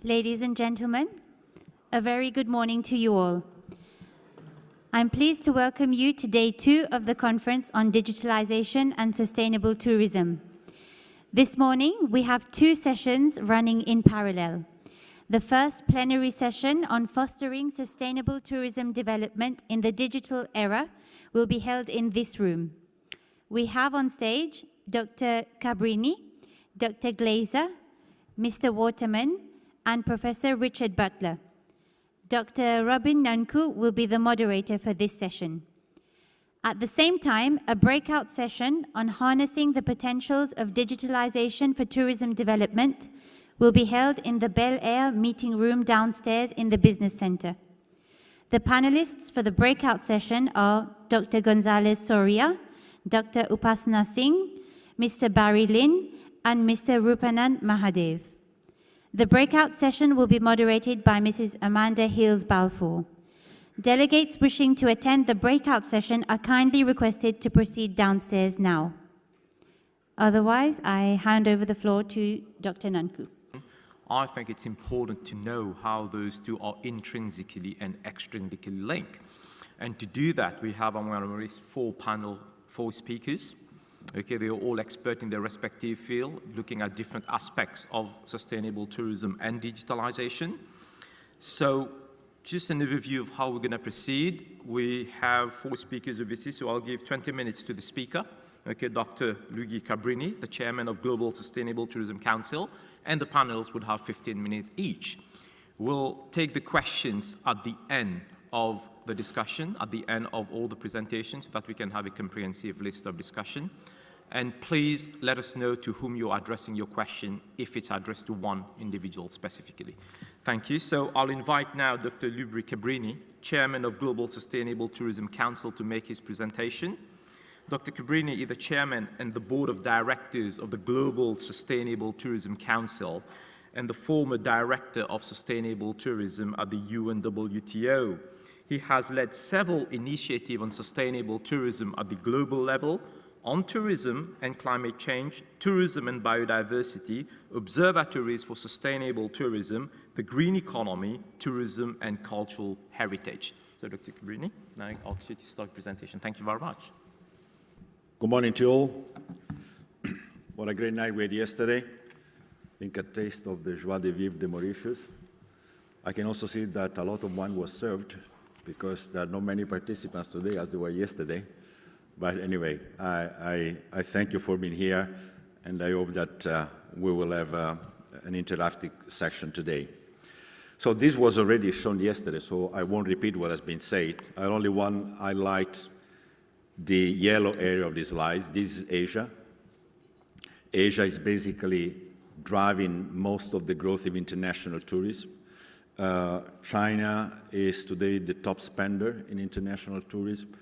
Ladies and gentlemen, a very good morning to you all. I'm pleased to welcome you to day 2 of the conference on digitalization and sustainable tourism. This morning, we have 2 sessions running in parallel. The first plenary session on fostering sustainable tourism development in the digital era will be held in this room. We have on stage Dr. Cabrini, Dr. Glazer, Mr. Waterman, and Professor Richard Butler. Dr. Robin Nunku will be the moderator for this session. At the same time, a breakout session on harnessing the potentials of digitalization for tourism development will be held in the Bel Air meeting room downstairs in the Business Center. The panelists for the breakout session are Dr. Gonzalez-Soria, Dr. Upasana Singh, Mr. Barry Lin, and Mr. Rupanand Mahadev. The breakout session will be moderated by Mrs. Amanda Hills-Balfour. Delegates wishing to attend the breakout session are kindly requested to proceed downstairs now. Otherwise, I hand over the floor to Dr. Nunku. I think it's important to know how those two are intrinsically and extrinsically linked. And to do that, we have on this 4 speakers. Okay, they are all experts in their respective field, looking at different aspects of sustainable tourism and digitalization. So just an overview of how we're going to proceed. We have 4 speakers obviously, so I'll give 20 minutes to the speaker. Okay, Dr. Luigi Cabrini, the chairman of Global Sustainable Tourism Council, and the panelists would have 15 minutes each. We'll take the questions at the end of the discussion, at the end of all the presentations, so that we can have a comprehensive list of discussion. And please let us know to whom you're addressing your question, if it's addressed to one individual specifically. Thank you. So I'll invite now Dr. Luigi Cabrini, chairman of Global Sustainable Tourism Council, to make his presentation. Dr. Cabrini is the chairman and the board of directors of the Global Sustainable Tourism Council and the former director of sustainable tourism at the UNWTO. He has led several initiatives on sustainable tourism at the global level, on tourism and climate change, tourism and biodiversity, observatories for sustainable tourism, the green economy, tourism and cultural heritage. So Dr. Cabrini, now I'll ask you to start the presentation. Thank you very much. Good morning to you all. What a great night we had yesterday. I think a taste of the joie de vivre de Mauritius. I can also see that a lot of wine was served because there are not many participants today as there were yesterday. But anyway, I thank you for being here, and I hope that we will have an interactive section today. So this was already shown yesterday, so I won't repeat what has been said. I only want to highlight the yellow area of these slides. This is Asia. Asia is basically driving most of the growth of international tourism. China is today the top spender in international tourism,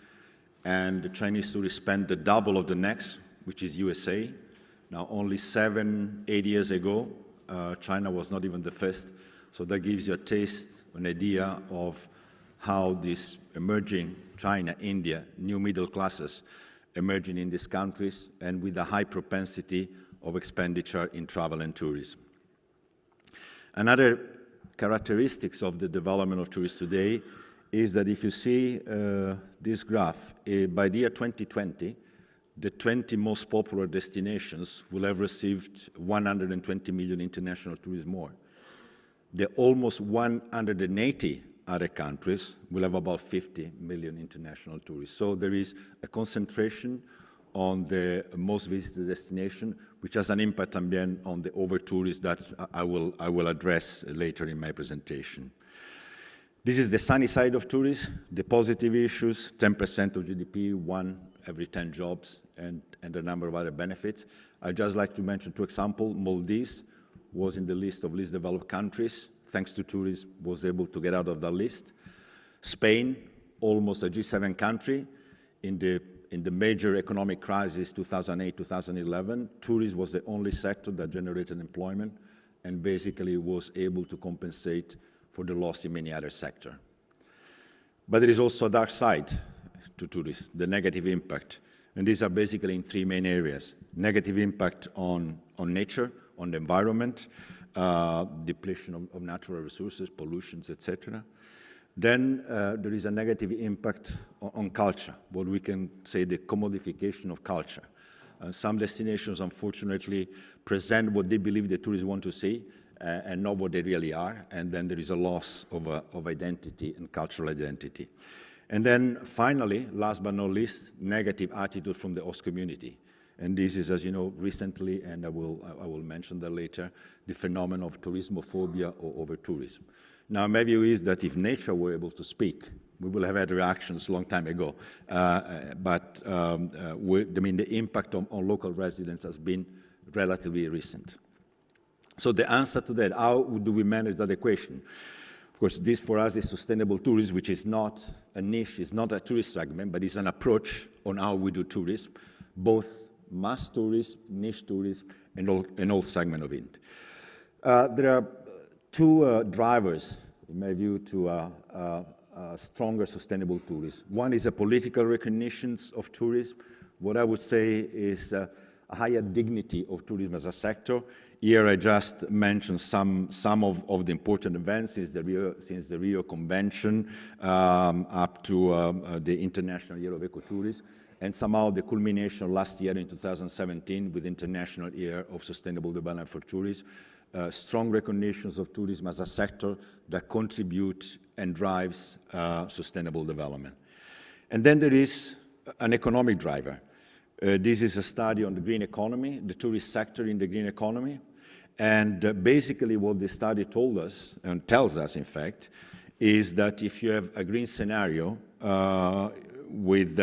and the Chinese tourists spend the double of the next, which is USA. Now, only 7-8 years ago, China was not even the first, so that gives you a taste, an idea of how this emerging China, India, new middle classes emerging in these countries, and with a high propensity of expenditure in travel and tourism. Another characteristics of the development of tourism today is that if you see this graph, by the year 2020, the 20 most popular destinations will have received 120 million international tourists more. The almost 180 other countries will have about 50 million international tourists. So there is a concentration on the most visited destination, which has an impact también on the over-tourists that I will address later in my presentation. This is the sunny side of tourism, the positive issues, 10% of GDP, 1 every 10 jobs, and a number of other benefits. I'd just like to mention 2 examples. Maldives was in the list of least developed countries. Thanks to tourism, was able to get out of that list. Spain, almost a G7 country, in the major economic crisis 2008-2011, tourism was the only sector that generated employment and basically was able to compensate for the loss in many other sectors. But there is also a dark side to tourism, the negative impact. And these are basically in 3 main areas. Negative impact on nature, on the environment, depletion of natural resources, pollutions, etc. Then there is a negative impact on culture, what we can say the commodification of culture. Some destinations, unfortunately, present what they believe the tourists want to see and not what they really are, and then there is a loss of identity and cultural identity. And then finally, last but not least, negative attitude from the host community. And this is, as you know, recently, and I will mention that later, the phenomenon of tourismophobia or over-tourism. Now, my view is that if nature were able to speak, we will have had reactions a long time ago. But the impact on local residents has been relatively recent. So the answer to that, how do we manage that equation? Of course, this for us is sustainable tourism, which is not a niche, it's not a tourist segment, but it's an approach on how we do tourism, both mass tourism, niche tourism, and all segment of it. There are two drivers, in my view, to stronger sustainable tourism. One is a political recognition of tourism. What I would say is a higher dignity of tourism as a sector. Here I just mentioned some of the important events since the Rio Convention up to the International Year of Ecotourism, and somehow the culmination last year in 2017 with International Year of Sustainable Development for Tourism. Strong recognitions of tourism as a sector that contributes and drives sustainable development. And then there is an economic driver. This is a study on the green economy, the tourist sector in the green economy. And basically what the study told us, and tells us in fact, is that if you have a green scenario with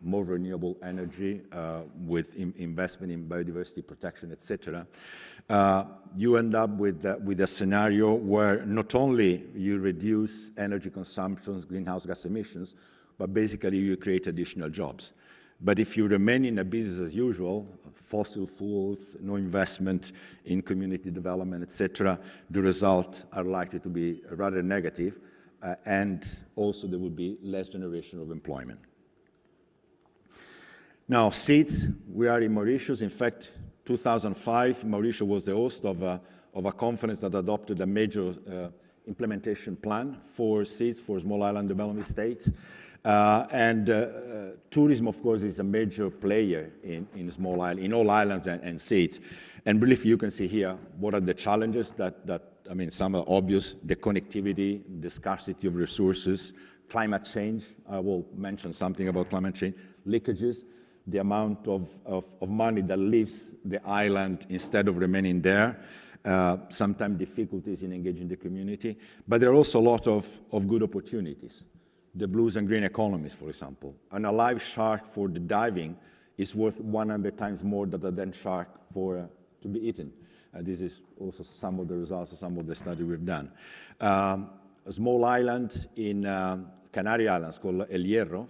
more renewable energy, with investment in biodiversity protection, etc., you end up with a scenario where not only you reduce energy consumptions, greenhouse gas emissions, but basically you create additional jobs. But if you remain in a business as usual, fossil fuels, no investment in community development, etc., the results are likely to be rather negative, and also there will be less generation of employment. Now, seeds, we are in Mauritius. In fact, 2005, Mauritius was the host of a conference that adopted a major implementation plan for seeds for small island developing states. Tourism, of course, is a major player in small island, in all islands and seeds. And briefly, you can see here what are the challenges some are obvious: the connectivity, the scarcity of resources, climate change. I will mention something about climate change, leakages, the amount of money that leaves the island instead of remaining there, sometimes difficulties in engaging the community. But there are also a lot of good opportunities. The blues and green economies, for example. And a live shark for the diving is worth 100 times more than a dead shark to be eaten. This is also some of the results of some of the study we've done. A small island in Canary Islands called El Hierro.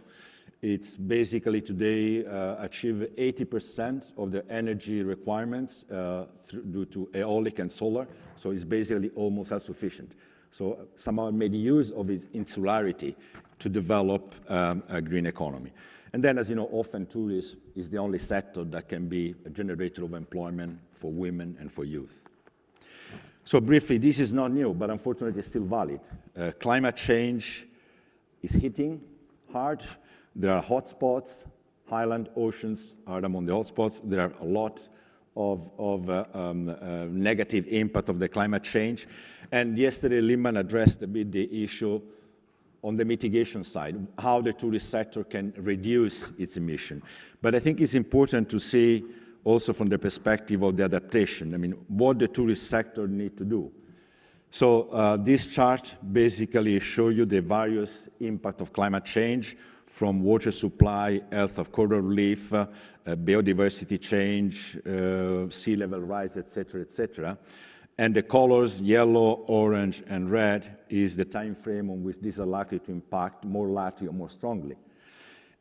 It's basically today achieve 80% of the energy requirements due to aeolic and solar. So it's basically almost self-sufficient. So somehow made use of its insularity to develop a green economy. And then, as you know, often tourism is the only sector that can be a generator of employment for women and for youth. So briefly, this is not new, but unfortunately it's still valid. Climate change is hitting hard. There are hotspots, highland, oceans are among the hotspots. There are a lot of negative impact of the climate change. And yesterday, Lyman addressed a bit the issue on the mitigation side, how the tourist sector can reduce its emission. But I think it's important to see also from the perspective of the adaptation, what the tourist sector needs to do. So this chart basically shows you the various impact of climate change, from water supply, health of coral reef, biodiversity change, sea level rise, etc., etc. And the colors, yellow, orange, and red, is the time frame on which these are likely to impact more likely or more strongly.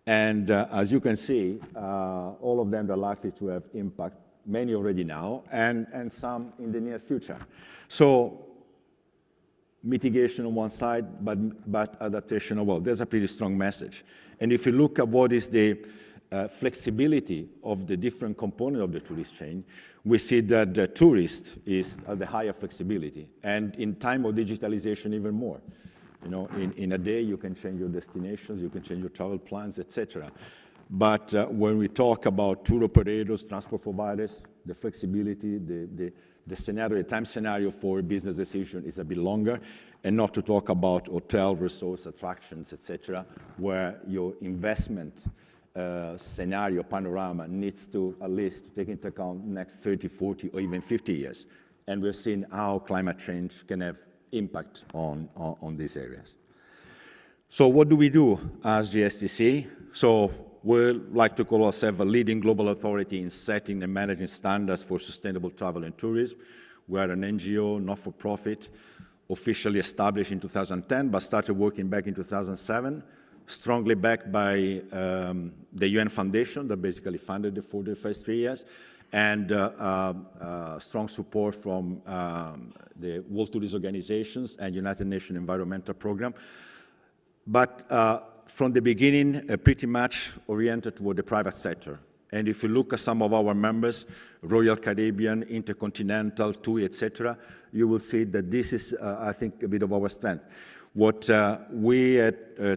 And as you can see, all of them are likely to have impact, many already now, and some in the near future. So mitigation on one side, but adaptation as well. There's a pretty strong message. And if you look at what is the flexibility of the different component of the tourist chain, we see that the tourist is the higher flexibility. And in time of digitalization, even more. You know, in a day, you can change your destinations, you can change your travel plans, etc. But when we talk about tour operators, transport providers, the flexibility, the scenario, the time scenario for a business decision is a bit longer, and not to talk about hotel, resorts, attractions, etc., where your investment scenario panorama needs to at least take into account next 30, 40, or even 50 years. And we've seen how climate change can have impact on these areas. So what do we do as GSTC? So we like to call ourselves a leading global authority in setting and managing standards for sustainable travel and tourism. We are an NGO, not-for-profit, officially established in 2010, but started working back in 2007, strongly backed by the UN Foundation that basically funded it for the first 3 years, and strong support from the World Tourism Organizations and United Nations Environmental Program. But from the beginning, pretty much oriented toward the private sector. And if you look at some of our members, Royal Caribbean, Intercontinental, TUI, etc., you will see that this is, I think, a bit of our strength. What we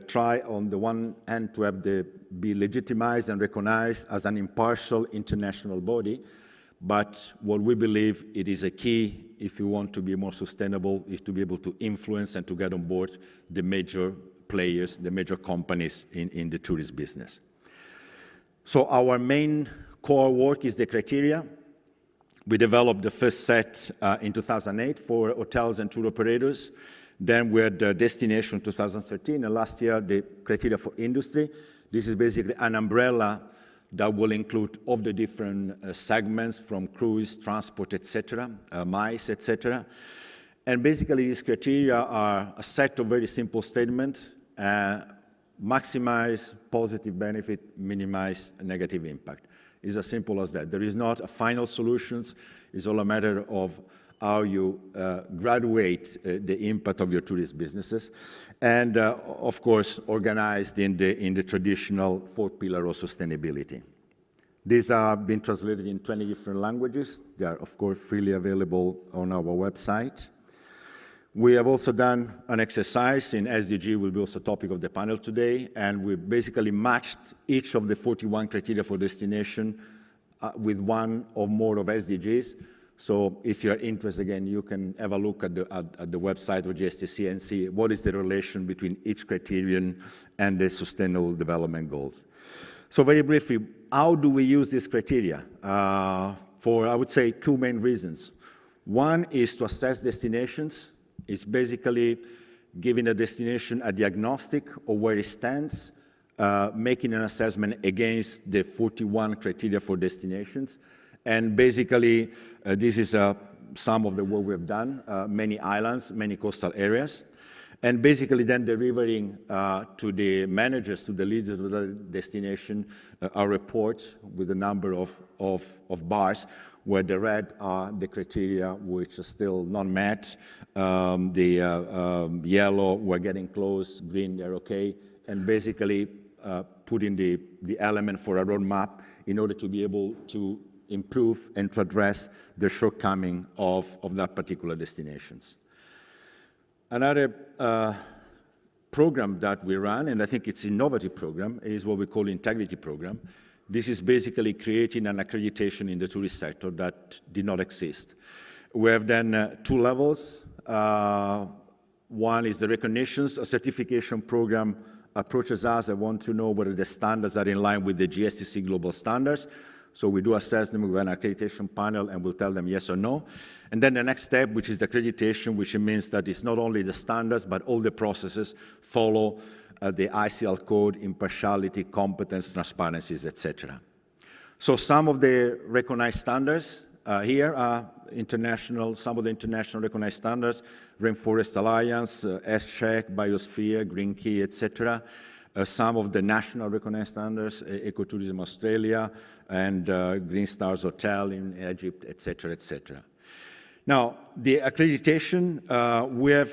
try on the one hand to have be legitimized and recognized as an impartial international body, but what we believe it is a key if you want to be more sustainable is to be able to influence and to get on board the major players, the major companies in the tourist business. So our main core work is the criteria. We developed the first set in 2008 for hotels and tour operators. Then we had the destination in 2013, and last year the criteria for industry. This is basically an umbrella that will include all the different segments from cruise, transport, etc., MICE, etc. And basically these criteria are a set of very simple statements. Maximize positive benefit, minimize negative impact. It's as simple as that. There is not a final solution. It's all a matter of how you graduate the impact of your tourist businesses, and of course organized in the traditional 4 pillars of sustainability. These are being translated in 20 different languages. They are of course freely available on our website. We have also done an exercise in SDG, will be also topic of the panel today, and we basically matched each of the 41 criteria for destination with one or more of SDGs. So if you're interested, again, you can have a look at the website of GSTC and see what is the relation between each criterion and the Sustainable Development Goals. So very briefly, how do we use these criteria? For, I would say, 2 main reasons. One is to assess destinations. It's basically giving a destination a diagnostic of where it stands, making an assessment against the 41 criteria for destinations. And basically, this is some of the work we've done, many islands, many coastal areas. And basically then delivering to the managers, to the leaders of the destination, a report with a number of bars, where the red are the criteria which are still not met, the yellow, we're getting close, green, they're okay, and basically putting the element for a roadmap in order to be able to improve and to address the shortcoming of that particular destinations. Another program that we run, and I think it's an innovative program, is what we call Integrity Program. This is basically creating an accreditation in the tourist sector that did not exist. We have then 2 levels. One is the recognitions. A certification program approaches us and want to know whether the standards are in line with the GSEC global standards. So we do assess them with an accreditation panel and we'll tell them yes or no. And then the next step, which is the accreditation, which means that it's not only the standards, but all the processes follow the ICL code, impartiality, competence, transparencies, etc. So some of the recognized standards here are international, some of the international recognized standards, Rainforest Alliance, GSEC, Biosphere, Green Key, etc. Some of the national recognized standards, Ecotourism Australia, and Green Stars Hotel in Egypt, etc., etc. Now, the accreditation, we have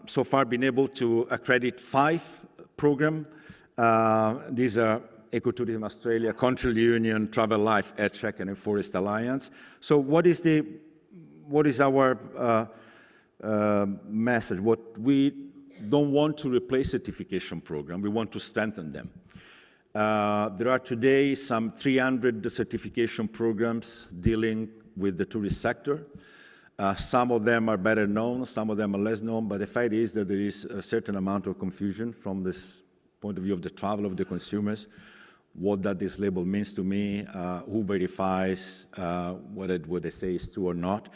so far been able to accredit 5 programs. These are Ecotourism Australia, Control Union, Travel Life, GSEC, and Forest Alliance. So what is our message? What we don't want to replace certification program, we want to strengthen them. There are today some 300 certification programs dealing with the tourist sector. Some of them are better known, some of them are less known, but the fact is that there is a certain amount of confusion from this point of view of the travel of the consumers, what that this label means to me, who verifies what they say is true or not.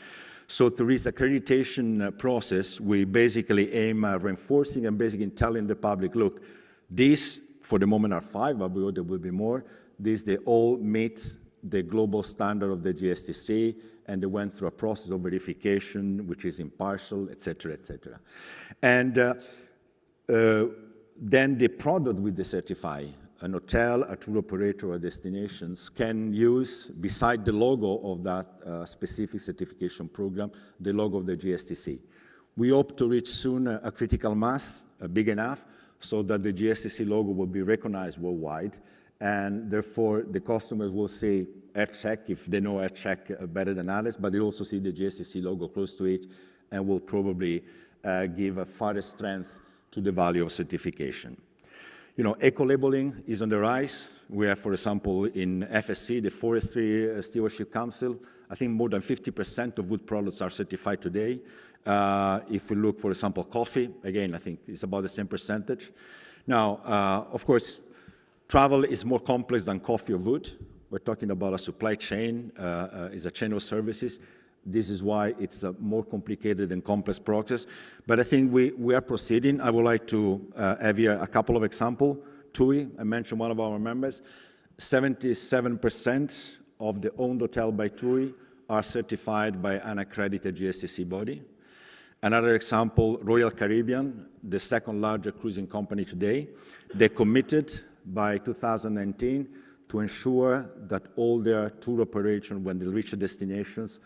So through this accreditation process, we basically aim at reinforcing and basically telling the public, look, these for the moment are 5, but there will be more. These, they all meet the global standard of the GSTC, and they went through a process of verification, which is impartial, et cetera, et cetera. And then the product with the certify, an hotel, a tour operator, or destinations can use, beside the logo of that specific certification program, the logo of the GSTC. We hope to reach soon a critical mass, big enough, so that the GSTC logo will be recognized worldwide, and therefore the customers will see GSEC if they know GSEC better than others, but they also see the GSTC logo close to it, and will probably give a further strength to the value of certification. You know, eco-labeling is on the rise. We have, for example, in FSC, the Forestry Stewardship Council, I think more than 50% of wood products are certified today. If we look, for example, coffee, again, I think it's about the same percentage. Now, of course, travel is more complex than coffee or wood. We're talking about a supply chain, is a chain of services. This is why it's a more complicated and complex process. But I think we are proceeding. I would like to have here a couple of examples. TUI, I mentioned one of our members, 77% of the owned hotel by TUI are certified by an accredited GSTC body. Another example, Royal Caribbean, the second largest cruising company today, they committed by 2019 to ensure that all their tour operations, when they reach the destinations,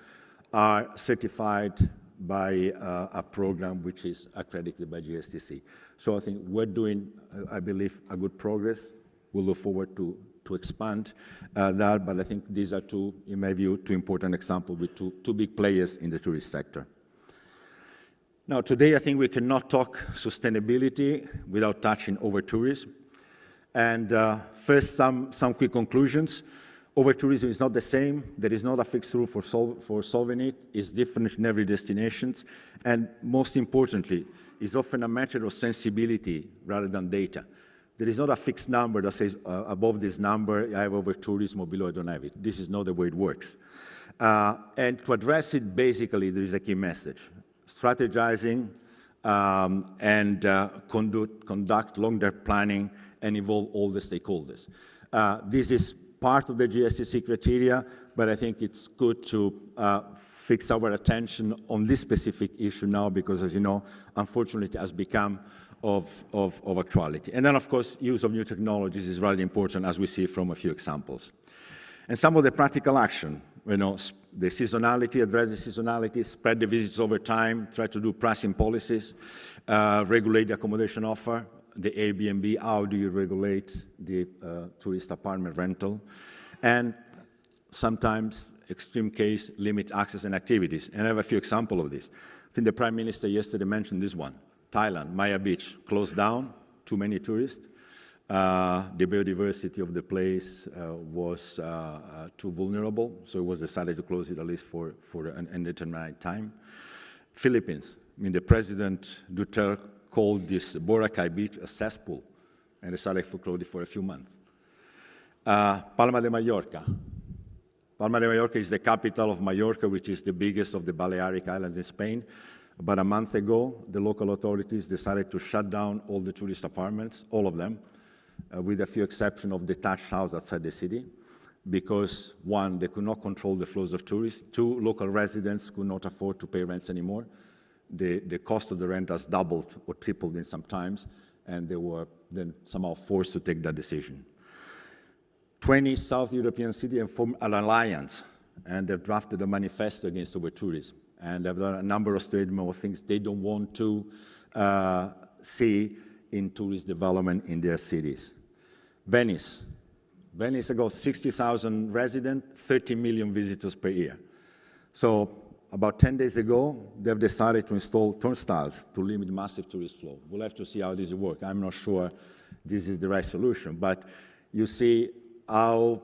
are certified by a program which is accredited by GSTC. So I think we're doing, I believe, a good progress. We'll look forward to expand that, but I think these are two, in my view, two important examples with two big players in the tourist sector. Now, today, I think we cannot talk sustainability without touching over-tourism. And first, some quick conclusions. Over-tourism is not the same. There is not a fixed rule for solving it. It's different in every destination. And most importantly, it's often a matter of sensibility rather than data. There is not a fixed number that says, above this number, I have over-tourism, or below, I don't have it. This is not the way it works. And to address it, basically, there is a key message. Strategizing and conduct long-term planning and involve all the stakeholders. This is part of the GSEC criteria, but I think it's good to fix our attention on this specific issue now because, as you know, unfortunately, it has become of actuality. And then, of course, use of new technologies is really important, as we see from a few examples. And some of the practical action, you know, the seasonality, address the seasonality, spread the visits over time, try to do pricing policies, regulate the accommodation offer, the Airbnb, how do you regulate the tourist apartment rental, and sometimes, extreme case, limit access and activities. And I have a few examples of this. I think the Prime Minister yesterday mentioned this one. Thailand, Maya Beach, closed down, too many tourists. The biodiversity of the place was too vulnerable, so it was decided to close it at least for an indeterminate time. Philippines, I mean, the President Duterte called this Boracay Beach a cesspool and decided to close it for a few months. Palma de Majorca. Palma de Majorca is the capital of Majorca, which is the biggest of the Balearic Islands in Spain. About a month ago, the local authorities decided to shut down all the tourist apartments, all of them, with a few exceptions of detached houses outside the city, because one, they could not control the flows of tourists. Two, local residents could not afford to pay rents anymore. The cost of the rent has doubled or tripled in some times, and they were then somehow forced to take that decision. 20 South European cities have formed an alliance, and they've drafted a manifesto against over-tourism. And they've done a number of statements of things they don't want to see in tourist development in their cities. Venice, Venice has got 60,000 residents, 30 million visitors per year. So about 10 days ago, they've decided to install turnstiles to limit massive tourist flow. We'll have to see how this will work. I'm not sure this is the right solution, but you see how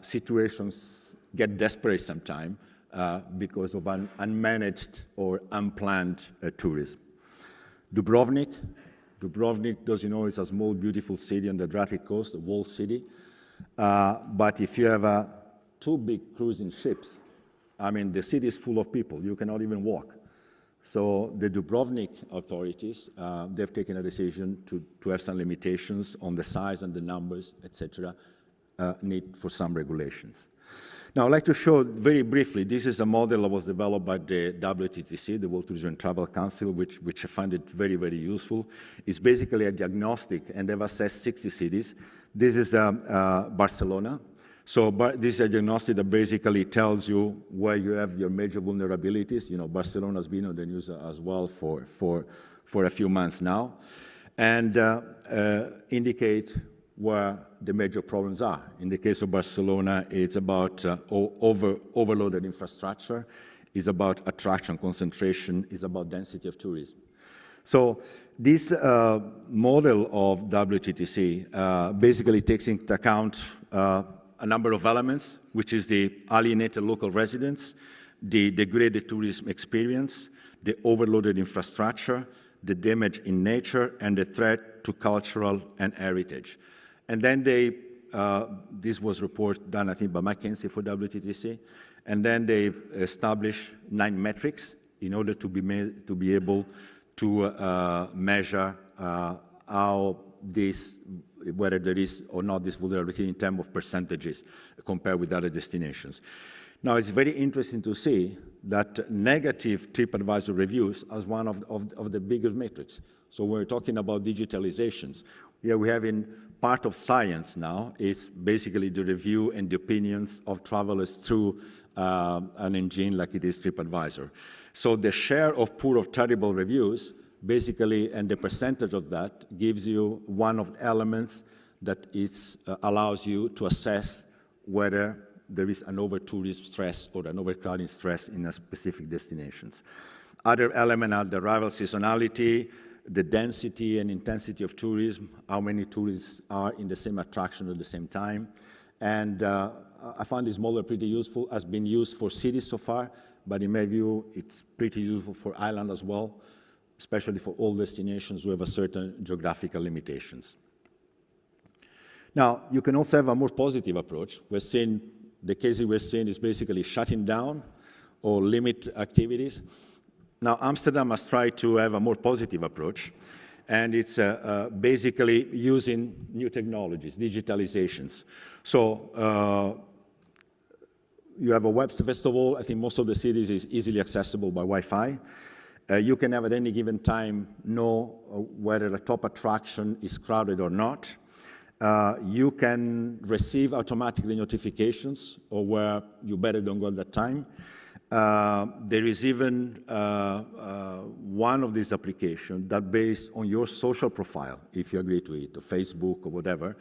situations get desperate sometimes because of unmanaged or unplanned tourism. Dubrovnik, as you know, is a small, beautiful city on the Adriatic coast, a walled city. But if you have 2 big cruising ships, I mean, the city is full of people. You cannot even walk. So the Dubrovnik authorities, they've taken a decision to have some limitations on the size and the numbers, etc., need for some regulations. Now, I'd like to show very briefly, this is a model that was developed by the WTTC, the World Tourism and Travel Council, which I find it very, very useful. It's basically a diagnostic, and they've assessed 60 cities. This is Barcelona. So this is a diagnostic that basically tells you where you have your major vulnerabilities. You know, Barcelona has been on the news as well for a few months now, and indicate where the major problems are. In the case of Barcelona, it's about overloaded infrastructure, it's about attraction concentration, it's about density of tourism. So this model of WTTC basically takes into account a number of elements, which is the alienated local residents, the degraded tourism experience, the overloaded infrastructure, the damage in nature, and the threat to cultural and heritage. And then this was a report done, I think, by McKinsey for WTTC, and then they established 9 metrics in order to be able to measure how whether there is or not this vulnerability in terms of percentages compared with other destinations. Now, it's very interesting to see that negative TripAdvisor reviews as one of the biggest metrics. So we're talking about digitalizations. Here we have in part of science now is basically the review and the opinions of travelers through an engine like it is TripAdvisor. So the share of poor or terrible reviews basically, and the percentage of that gives you one of the elements that allows you to assess whether there is an over-tourism stress or an overcrowding stress in a specific destinations. Other elements are the arrival seasonality, the density and intensity of tourism, how many tourists are in the same attraction at the same time. And I find this model pretty useful, has been used for cities so far, but in my view, it's pretty useful for island as well, especially for all destinations who have a certain geographical limitations. Now, you can also have a more positive approach. We're seeing, the cases we're seeing is basically shutting down or limit activities. Now, Amsterdam has tried to have a more positive approach, and it's basically using new technologies, digitalizations. So you have a web, first of all, I think most of the cities is easily accessible by Wi-Fi. You can have at any given time know whether a top attraction is crowded or not. You can receive automatically notifications or where you better don't go at that time. There is even one of these applications that based on your social profile, if you agree to it, or Facebook or whatever,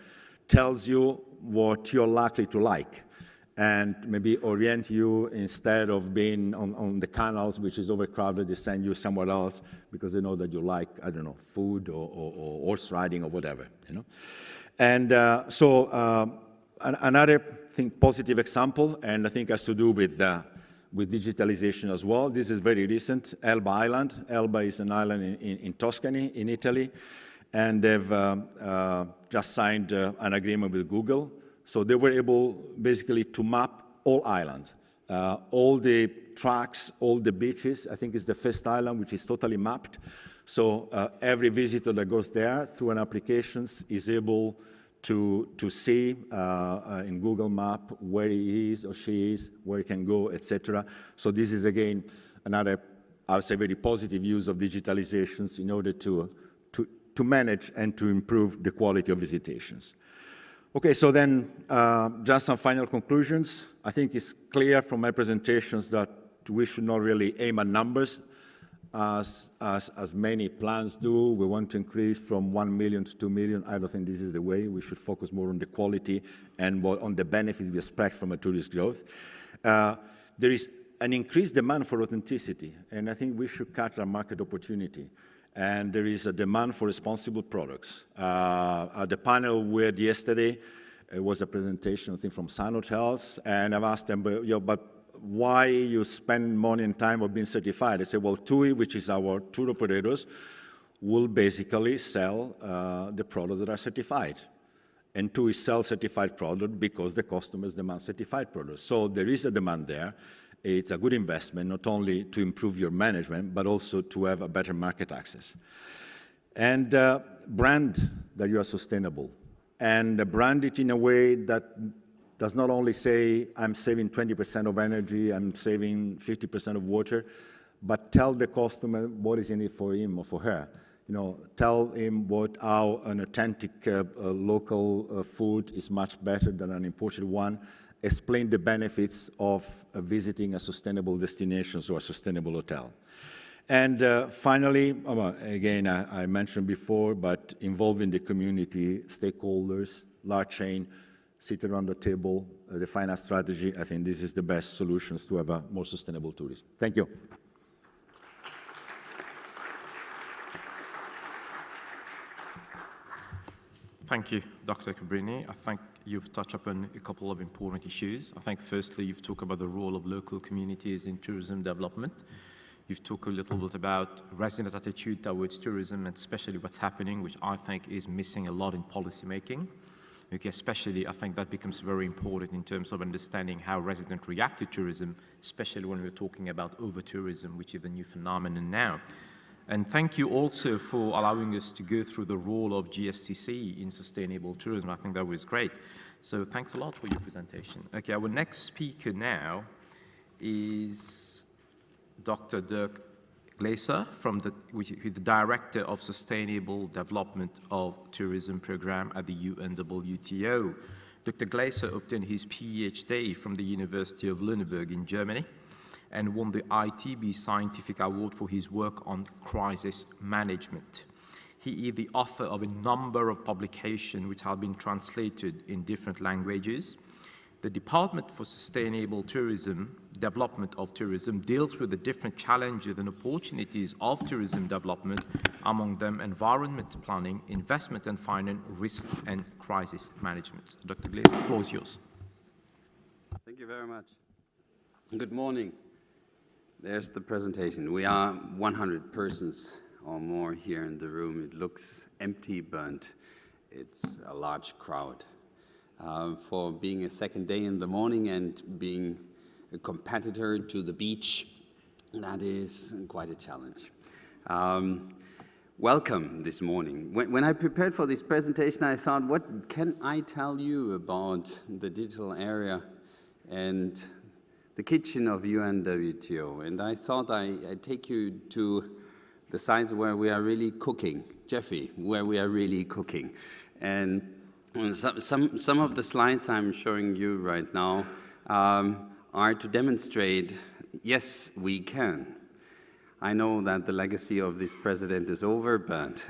tells you what you're likely to like, and maybe orient you instead of being on the canals, which is overcrowded, they send you somewhere else because they know that you like, I don't know, food or horse riding or whatever, you know. And another thing, positive example, and I think has to do with digitalization as well. This is very recent, Elba Island. Elba is an island in Tuscany, in Italy, and they've just signed an agreement with Google. So they were able basically to map all islands, all the tracks, all the beaches. I think it's the first island which is totally mapped. So every visitor that goes there through an application is able to see in Google Map where he is or she is, where he can go, etc. So this is again another, I would say, very positive use of digitalizations in order to manage and to improve the quality of visitations. Okay, so then just some final conclusions. I think it's clear from my presentations that we should not really aim at numbers. as many plans do. We want to increase from 1 million to 2 million. I don't think this is the way. We should focus more on the quality and more on the benefits we expect from a tourist growth. There is an increased demand for authenticity, and I think we should catch our market opportunity. And there is a demand for responsible products. At the panel we had yesterday, it was a presentation, I think, from Sun Hotels, and I've asked them, but why you spend money and time on being certified? They say, well, TUI, which is our tour operators, will basically sell the products that are certified. And TUI sells certified product because the customers demand certified products. So there is a demand there. It's a good investment, not only to improve your management, but also to have a better market access. And brand that you are sustainable. And brand it in a way that does not only say, I'm saving 20% of energy, I'm saving 50% of water, but tell the customer what is in it for him or for her. You know, tell him how an authentic local food is much better than an imported one. Explain the benefits of visiting a sustainable destination or a sustainable hotel. And finally, again, I mentioned before, but involving the community, stakeholders, large chain, sit around the table, define a strategy. I think this is the best solutions to have a more sustainable tourism. Thank you. Thank you, Dr. Cabrini. I think you've touched upon a couple of important issues. I think firstly, you've talked about the role of local communities in tourism development. You've talked a little bit about resident attitude towards tourism, and especially what's happening, which I think is missing a lot in policy making. Okay, especially, I think that becomes very important in terms of understanding how residents react to tourism, especially when we're talking about over-tourism, which is a new phenomenon now. And thank you also for allowing us to go through the role of GSEC in sustainable tourism. I think that was great. So thanks a lot for your presentation. Okay, our next speaker now is Dr. Dirk Glaser, who's the Director of Sustainable Development of Tourism Program at the UNWTO. Dr. Glaser obtained his PhD from the University of Lüneburg in Germany and won the ITB Scientific Award for his work on crisis management. He is the author of a number of publications which have been translated in different languages. The Department for Sustainable Tourism, Development of Tourism, deals with the different challenges and opportunities of tourism development, among them environment planning, investment and finance, risk and crisis management. Dr. Glaser, the floor is yours. Thank you very much. Good morning. There's the presentation. We are 100 persons or more here in the room. It looks empty, but it's a large crowd. For being a second day in the morning and being a competitor to the beach, that is quite a challenge. Welcome this morning. When I prepared for this presentation, I thought, what can I tell you about the digital area and the kitchen of UNWTO? And I thought I'd take you to the sites where we are really cooking, Jeffy, where we are really cooking. And some of the slides I'm showing you right now are to demonstrate, yes, we can. I know that the legacy of this president is over, but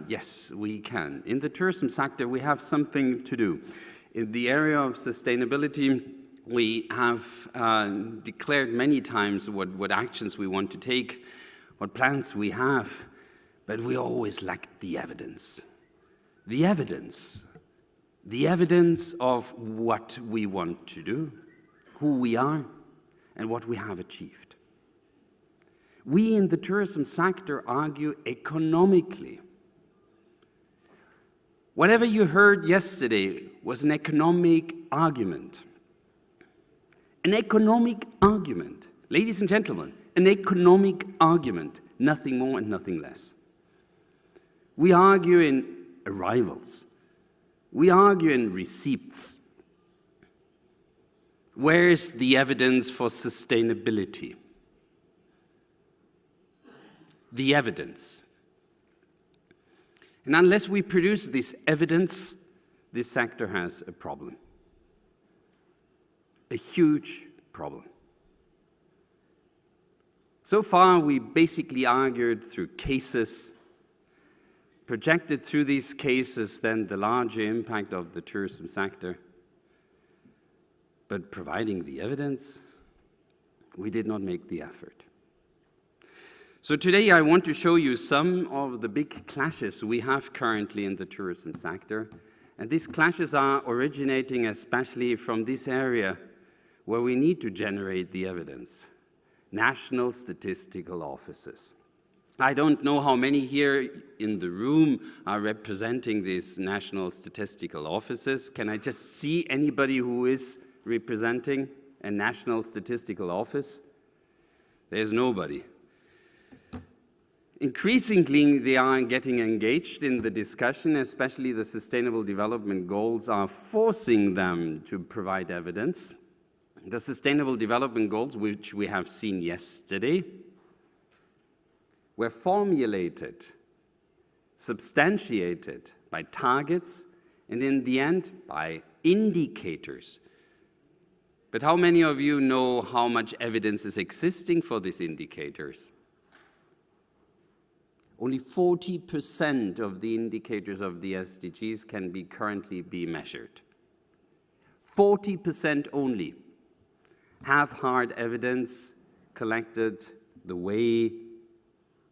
yes, we can. In the tourism sector, we have something to do. In the area of sustainability, we have declared many times what actions we want to take, what plans we have, but we always lack the evidence. The evidence of what we want to do, who we are, and what we have achieved. We in the tourism sector argue economically. Whatever you heard yesterday was an economic argument. An economic argument. Ladies and gentlemen, an economic argument, nothing more and nothing less. We argue in arrivals. We argue in receipts. Where is the evidence for sustainability? The evidence. And unless we produce this evidence, this sector has a problem. A huge problem. So far, we basically argued through cases, projected through these cases then the larger impact of the tourism sector. But providing the evidence, we did not make the effort. So today I want to show you some of the big clashes we have currently in the tourism sector. And these clashes are originating especially from this area where we need to generate the evidence: national statistical offices. I don't know how many here in the room are representing these national statistical offices. Can I just see anybody who is representing a national statistical office? There's nobody. Increasingly, they are getting engaged in the discussion, especially the Sustainable Development Goals are forcing them to provide evidence. The Sustainable Development Goals, which we have seen yesterday, were formulated, substantiated by targets, and in the end, by indicators. But how many of you know how much evidence is existing for these indicators? Only 40% of the indicators of the SDGs can currently be measured. 40% only have hard evidence collected the way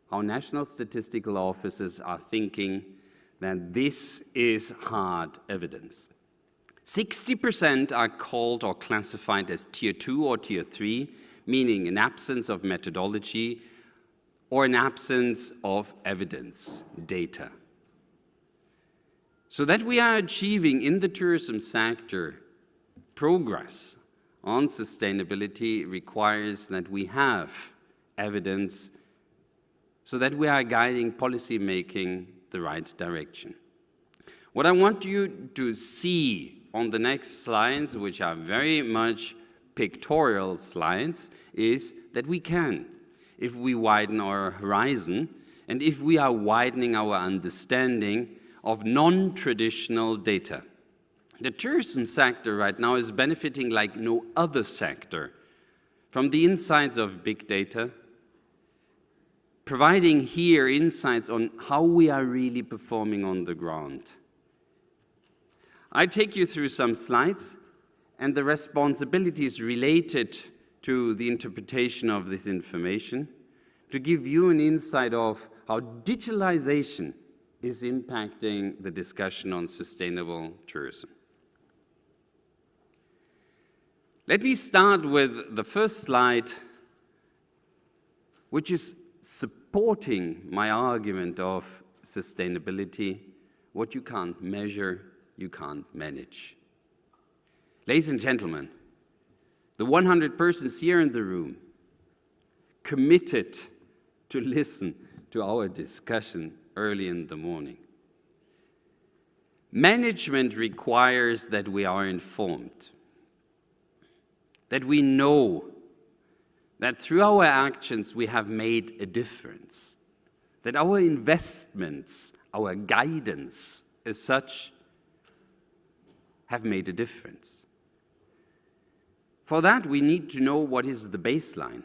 how national statistical offices are thinking that this is hard evidence. 60% are called or classified as Tier 2 or Tier 3, meaning an absence of methodology or an absence of evidence, data. So that we are achieving in the tourism sector progress on sustainability requires that we have evidence so that we are guiding policy making the right direction. What I want you to see on the next slides, which are very much pictorial slides, is that we can, if we widen our horizon, and if we are widening our understanding of non-traditional data. The tourism sector right now is benefiting like no other sector from the insights of big data, providing here insights on how we are really performing on the ground. I take you through some slides and the responsibilities related to the interpretation of this information to give you an insight of how digitalization is impacting the discussion on sustainable tourism. Let me start with the first slide, which is supporting my argument of sustainability. What you can't measure, you can't manage. Ladies and gentlemen, the 100 persons here in the room committed to listen to our discussion early in the morning. Management requires that we are informed, that we know that through our actions we have made a difference, that our investments, our guidance as such, have made a difference. For that, we need to know what is the baseline,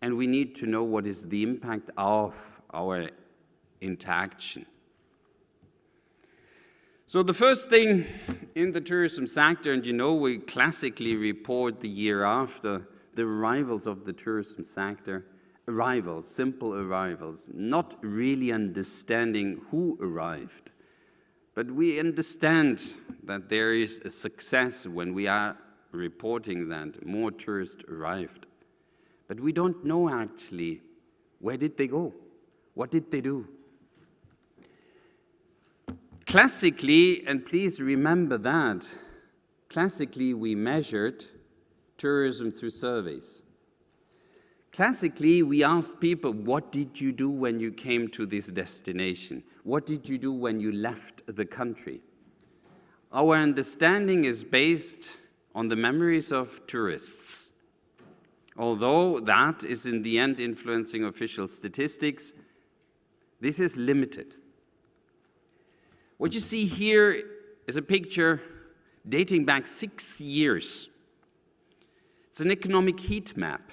and we need to know what is the impact of our interaction. So the first thing in the tourism sector, and you know we classically report the year after the arrivals of the tourism sector, arrivals, simple arrivals, not really understanding who arrived. But we understand that there is a success when we are reporting that more tourists arrived. But we don't know actually where did they go? What did they do? Classically, and please remember that, classically we measured tourism through surveys. Classically, we asked people, what did you do when you came to this destination? What did you do when you left the country? Our understanding is based on the memories of tourists. Although that is in the end influencing official statistics, this is limited. What you see here is a picture dating back 6 years. It's an economic heat map,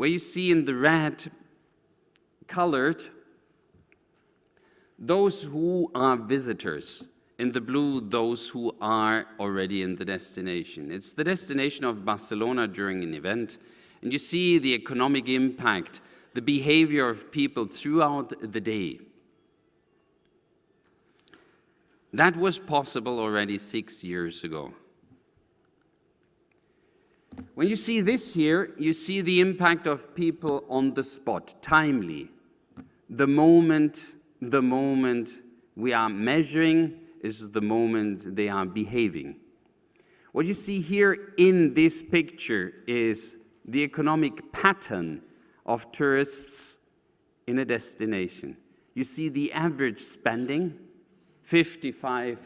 where you see in the red colored those who are visitors, in the blue those who are already in the destination. It's the destination of Barcelona during an event, and you see the economic impact, the behavior of people throughout the day. That was possible already 6 years ago. When you see this here, you see the impact of people on the spot, timely. The moment we are measuring is the moment they are behaving. What you see here in this picture is the economic pattern of tourists in a destination. You see the average spending, 55.84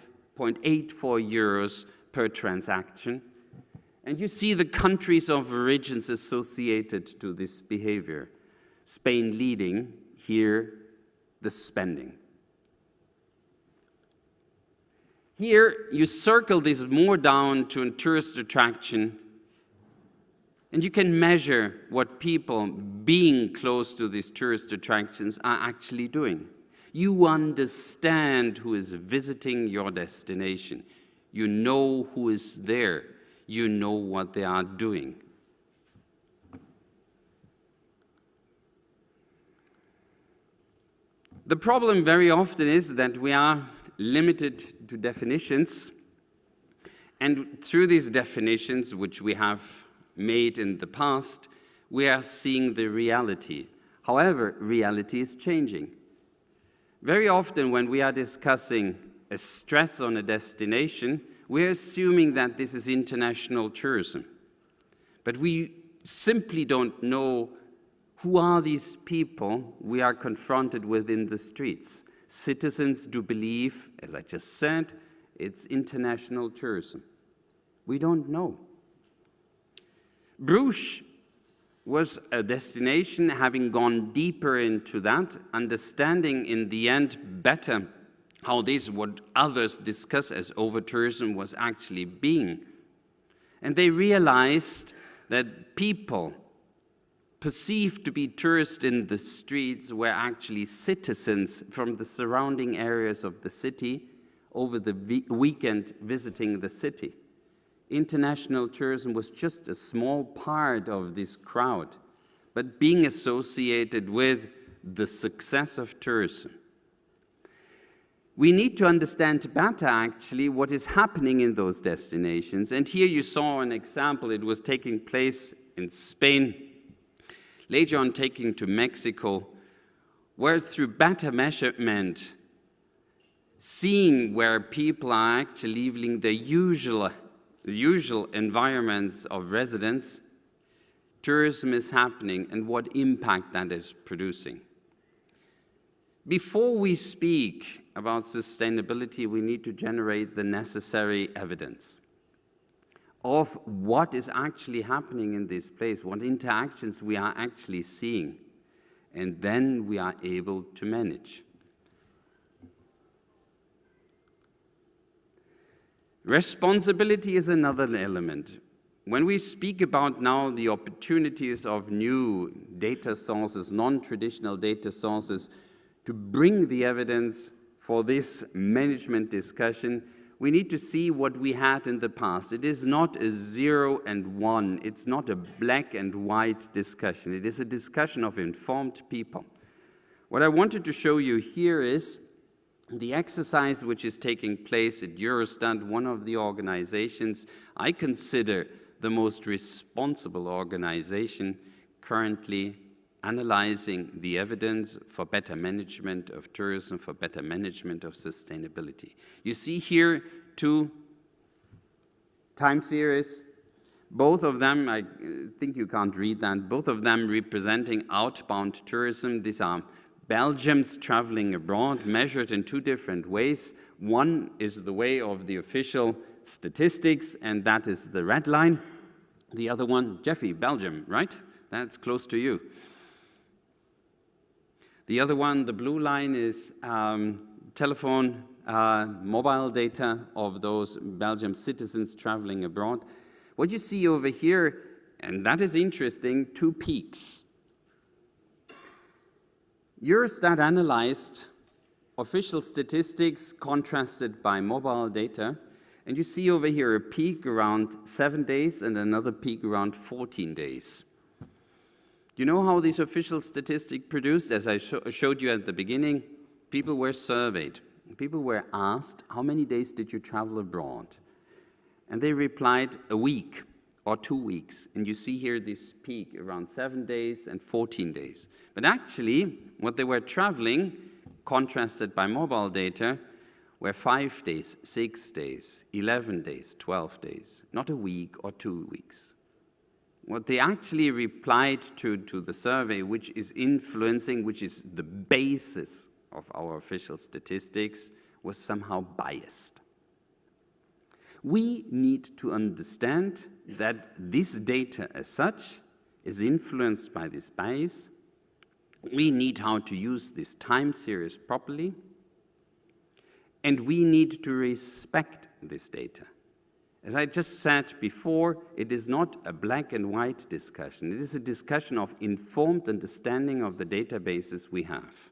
euros per transaction. And you see the countries of origins associated to this behavior. Spain leading, here the spending. Here you circle this more down to a tourist attraction, and you can measure what people being close to these tourist attractions are actually doing. You understand who is visiting your destination. You know who is there. You know what they are doing. The problem very often is that we are limited to definitions, and through these definitions, which we have made in the past, we are seeing the reality. However, reality is changing. Very often when we are discussing a stress on a destination, we're assuming that this is international tourism. But we simply don't know who are these people we are confronted with in the streets. Citizens do believe, as I just said, it's international tourism. We don't know. Bruges was a destination, having gone deeper into that, understanding in the end better how this, what others discuss as over-tourism, was actually being. And they realized that people perceived to be tourists in the streets were actually citizens from the surrounding areas of the city over the weekend visiting the city. International tourism was just a small part of this crowd, but being associated with the success of tourism. We need to understand better, actually, what is happening in those destinations. And here you saw an example. It was taking place in Spain, later on taking to Mexico, where through better measurement, seeing where people are actually leaving the usual environments of residence, tourism is happening and what impact that is producing. Before we speak about sustainability, we need to generate the necessary evidence of what is actually happening in this place, what interactions we are actually seeing, and then we are able to manage. Responsibility is another element. When we speak about now the opportunities of new data sources, non-traditional data sources, to bring the evidence for this management discussion, we need to see what we had in the past. It is not a 0 and 1. It's not a black and white discussion. It is a discussion of informed people. What I wanted to show you here is the exercise which is taking place at Eurostat, one of the organizations I consider the most responsible organization currently analyzing the evidence for better management of tourism, for better management of sustainability. You see here 2 time series, both of them, I think you can't read that, both of them representing outbound tourism. These are Belgians traveling abroad, measured in 2 different ways. One is the way of the official statistics, and that is the red line. The other one, Jeffy, Belgium, right? That's close to you. The other one, the blue line, is telephone, mobile data of those Belgian citizens traveling abroad. What you see over here and that is interesting, 2 peaks. Eurostat analyzed official statistics contrasted by mobile data, and you see over here a peak around 7 days and another peak around 14 days. You know how this official statistic produced? As I showed you at the beginning, people were surveyed. People were asked, how many days did you travel abroad? And they replied, a week or 2 weeks. And you see here this peak around 7 days and 14 days. But actually, what they were traveling, contrasted by mobile data, were 5 days, 6 days, 11 days, 12 days, not a week or 2 weeks. What they actually replied to the survey, which is influencing, which is the basis of our official statistics, was somehow biased. We need to understand that this data as such is influenced by this bias. We need how to use this time series properly, and we need to respect this data. As I just said before, it is not a black and white discussion. It is a discussion of informed understanding of the databases we have.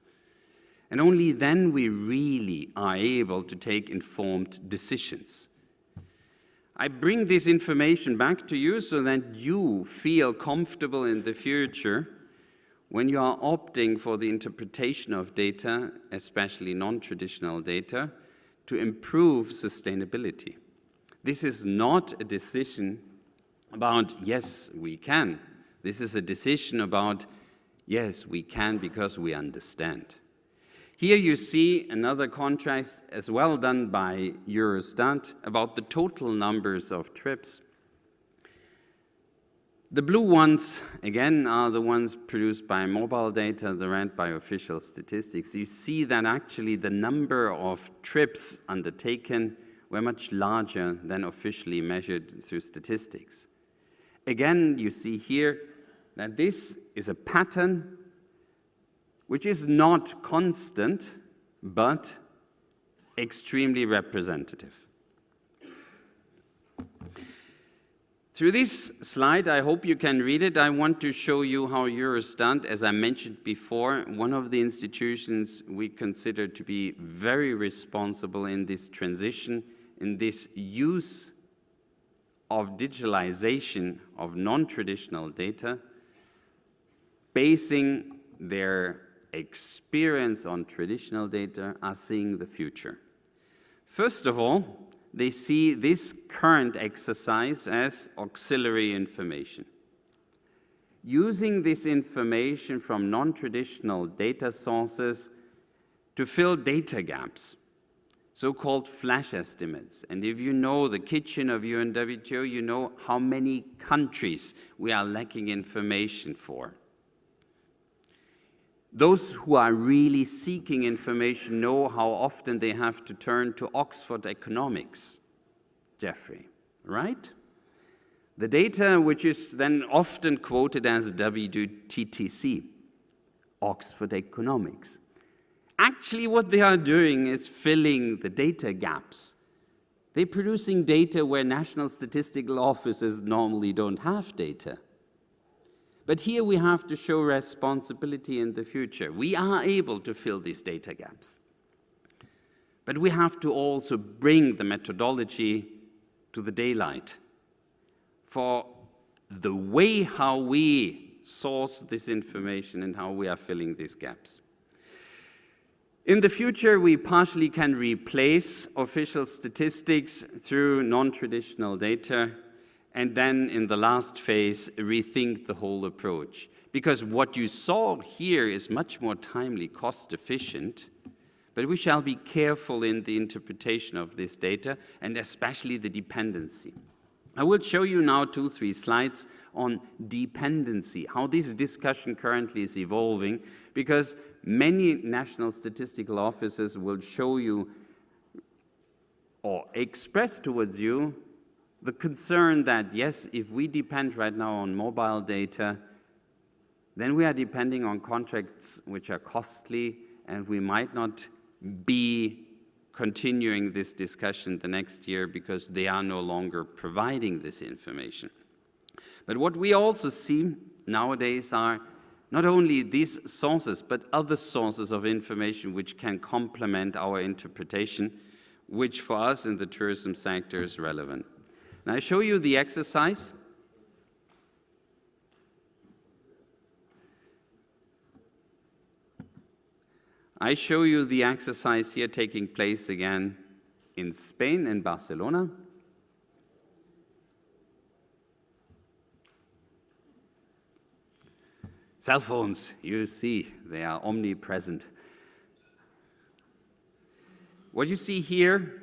And only then we really are able to take informed decisions. I bring this information back to you so that you feel comfortable in the future when you are opting for the interpretation of data, especially non-traditional data, to improve sustainability. This is not a decision about, yes, we can. This is a decision about, yes, we can because we understand. Here you see another contrast as well done by Eurostat about the total numbers of trips. The blue ones, again, are the ones produced by mobile data, the red by official statistics. You see that actually the number of trips undertaken were much larger than officially measured through statistics. Again, you see here that this is a pattern which is not constant, but extremely representative. Through this slide, I hope you can read it. I want to show you how Eurostat, as I mentioned before, one of the institutions we consider to be very responsible in this transition, in this use of digitalization of non-traditional data, basing their experience on traditional data, are seeing the future. First of all, they see this current exercise as auxiliary information. Using this information from non-traditional data sources to fill data gaps, so-called flash estimates. And if you know the kitchen of UNWTO, you know how many countries we are lacking information for. Those who are really seeking information know how often they have to turn to Oxford economics, Jeffrey, right? The data which is then often quoted as WTTC, Oxford economics. Actually, what they are doing is filling the data gaps. They're producing data where national statistical offices normally don't have data. But here we have to show responsibility in the future. We are able to fill these data gaps. But we have to also bring the methodology to the daylight for the way how we source this information and how we are filling these gaps. In the future, we partially can replace official statistics through non-traditional data, and then in the last phase, rethink the whole approach. Because what you saw here is much more timely, cost efficient, but we shall be careful in the interpretation of this data, and especially the dependency. I will show you now 2-3 slides on dependency, how this discussion currently is evolving, because many national statistical offices will show you or express towards you the concern that, yes, if we depend right now on mobile data, then we are depending on contracts which are costly, and we might not be continuing this discussion the next year because they are no longer providing this information. But what we also see nowadays are not only these sources, but other sources of information which can complement our interpretation, which for us in the tourism sector is relevant. Now I show you the exercise. I show you the exercise here taking place again in Spain, in Barcelona. Cell phones, you see, they are omnipresent. What you see here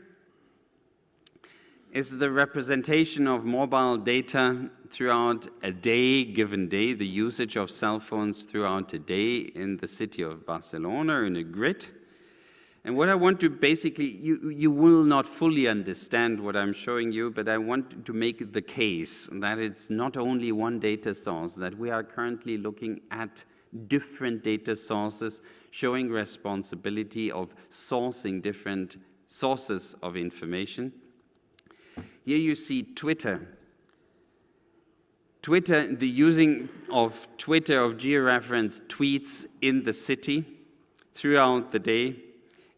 is the representation of mobile data throughout a day, given day, the usage of cell phones throughout a day in the city of Barcelona in a grid. And what I want to basically, you will not fully understand what I'm showing you, but I want to make the case that it's not only one data source, that we are currently looking at different data sources, showing responsibility of sourcing different sources of information. Here you see Twitter. The using of Twitter, of georeferenced tweets in the city throughout the day,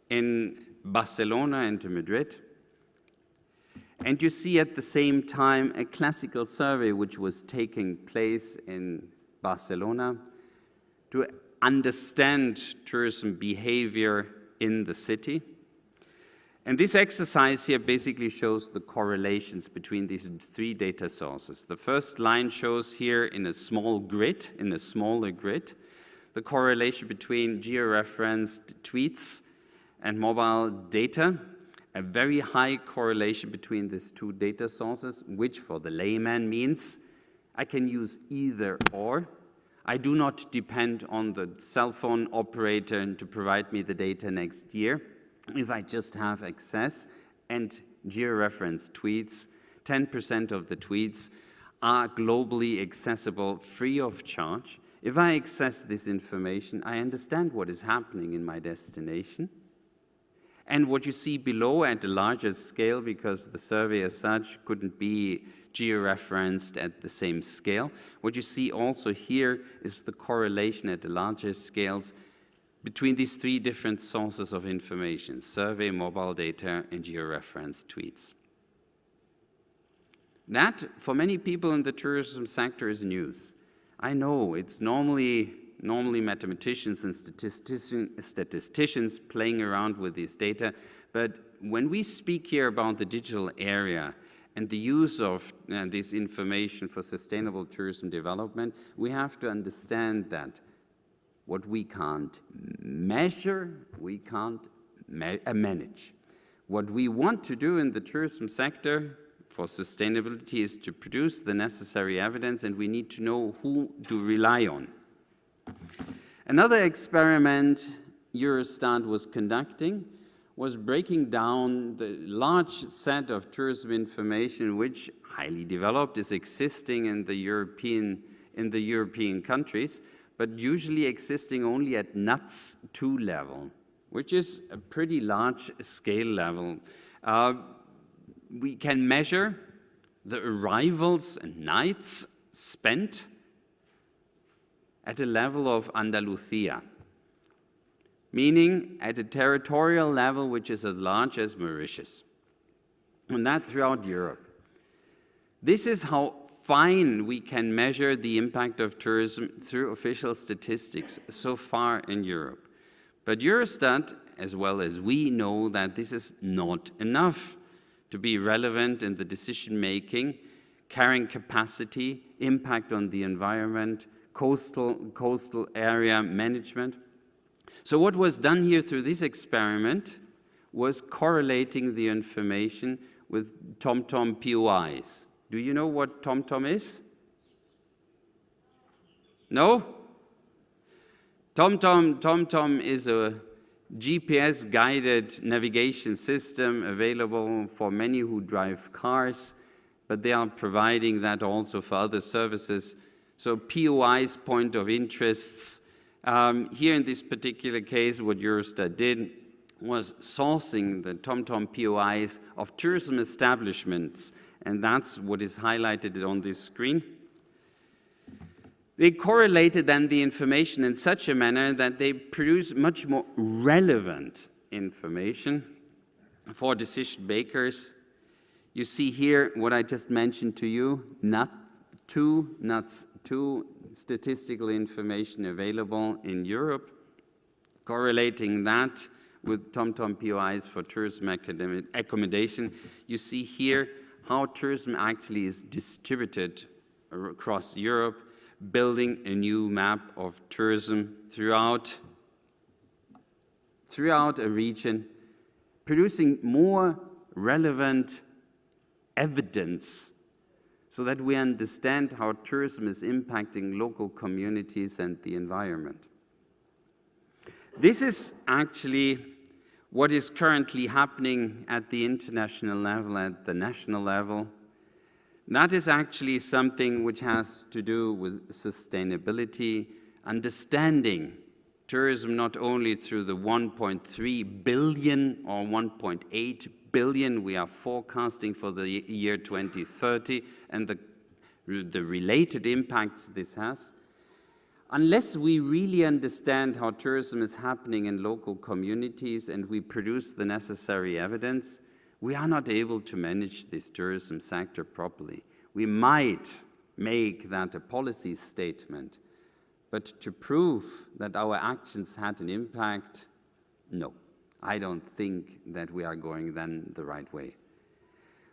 in Barcelona and to Madrid. And you see at the same time a classical survey which was taking place in Barcelona to understand tourism behavior in the city. And this exercise here basically shows the correlations between these three data sources. The first line shows here in a smaller grid, the correlation between georeferenced tweets and mobile data, a very high correlation between these two data sources, which for the layman means I can use either or. I do not depend on the cell phone operator to provide me the data next year. If I just have access and georeferenced tweets, 10% of the tweets are globally accessible free of charge. If I access this information, I understand what is happening in my destination. And what you see below at a larger scale, because the survey as such couldn't be georeferenced at the same scale, what you see also here is the correlation at the larger scales between these three different sources of information: survey, mobile data, and georeferenced tweets. That, for many people in the tourism sector, is news. I know it's normally mathematicians and statisticians playing around with this data, but when we speak here about the digital area and the use of this information for sustainable tourism development, we have to understand that what we can't measure, we can't manage. What we want to do in the tourism sector for sustainability is to produce the necessary evidence, and we need to know who to rely on. Another experiment Eurostat was conducting was breaking down the large set of tourism information which, highly developed, is existing in the European countries, but usually existing only at NUTS 2 level, which is a pretty large scale level. We can measure the arrivals and nights spent at a level of Andalusia, meaning at a territorial level which is as large as Mauritius, and that throughout Europe. This is how fine we can measure the impact of tourism through official statistics so far in Europe. But Eurostat, as well as we, know that this is not enough to be relevant in the decision-making, carrying capacity, impact on the environment, coastal area management. So what was done here through this experiment was correlating the information with TomTom POIs. Do you know what TomTom is? No? TomTom is a GPS-guided navigation system available for many who drive cars, but they are providing that also for other services. So POIs, point of interests. Here in this particular case, what Eurostat did was sourcing the TomTom POIs of tourism establishments, and that's what is highlighted on this screen. They correlated then the information in such a manner that they produce much more relevant information for decision makers. You see here what I just mentioned to you, NUTS 2 statistical information available in Europe, correlating that with TomTom POIs for tourism accommodation. You see here how tourism actually is distributed across Europe, building a new map of tourism throughout a region, producing more relevant evidence so that we understand how tourism is impacting local communities and the environment. This is actually what is currently happening at the international level, at the national level. That is actually something which has to do with sustainability, understanding tourism not only through the 1.3 billion or 1.8 billion we are forecasting for the year 2030 and the related impacts this has. Unless we really understand how tourism is happening in local communities and we produce the necessary evidence, we are not able to manage this tourism sector properly. We might make that a policy statement, but to prove that our actions had an impact, no. I don't think that we are going then the right way.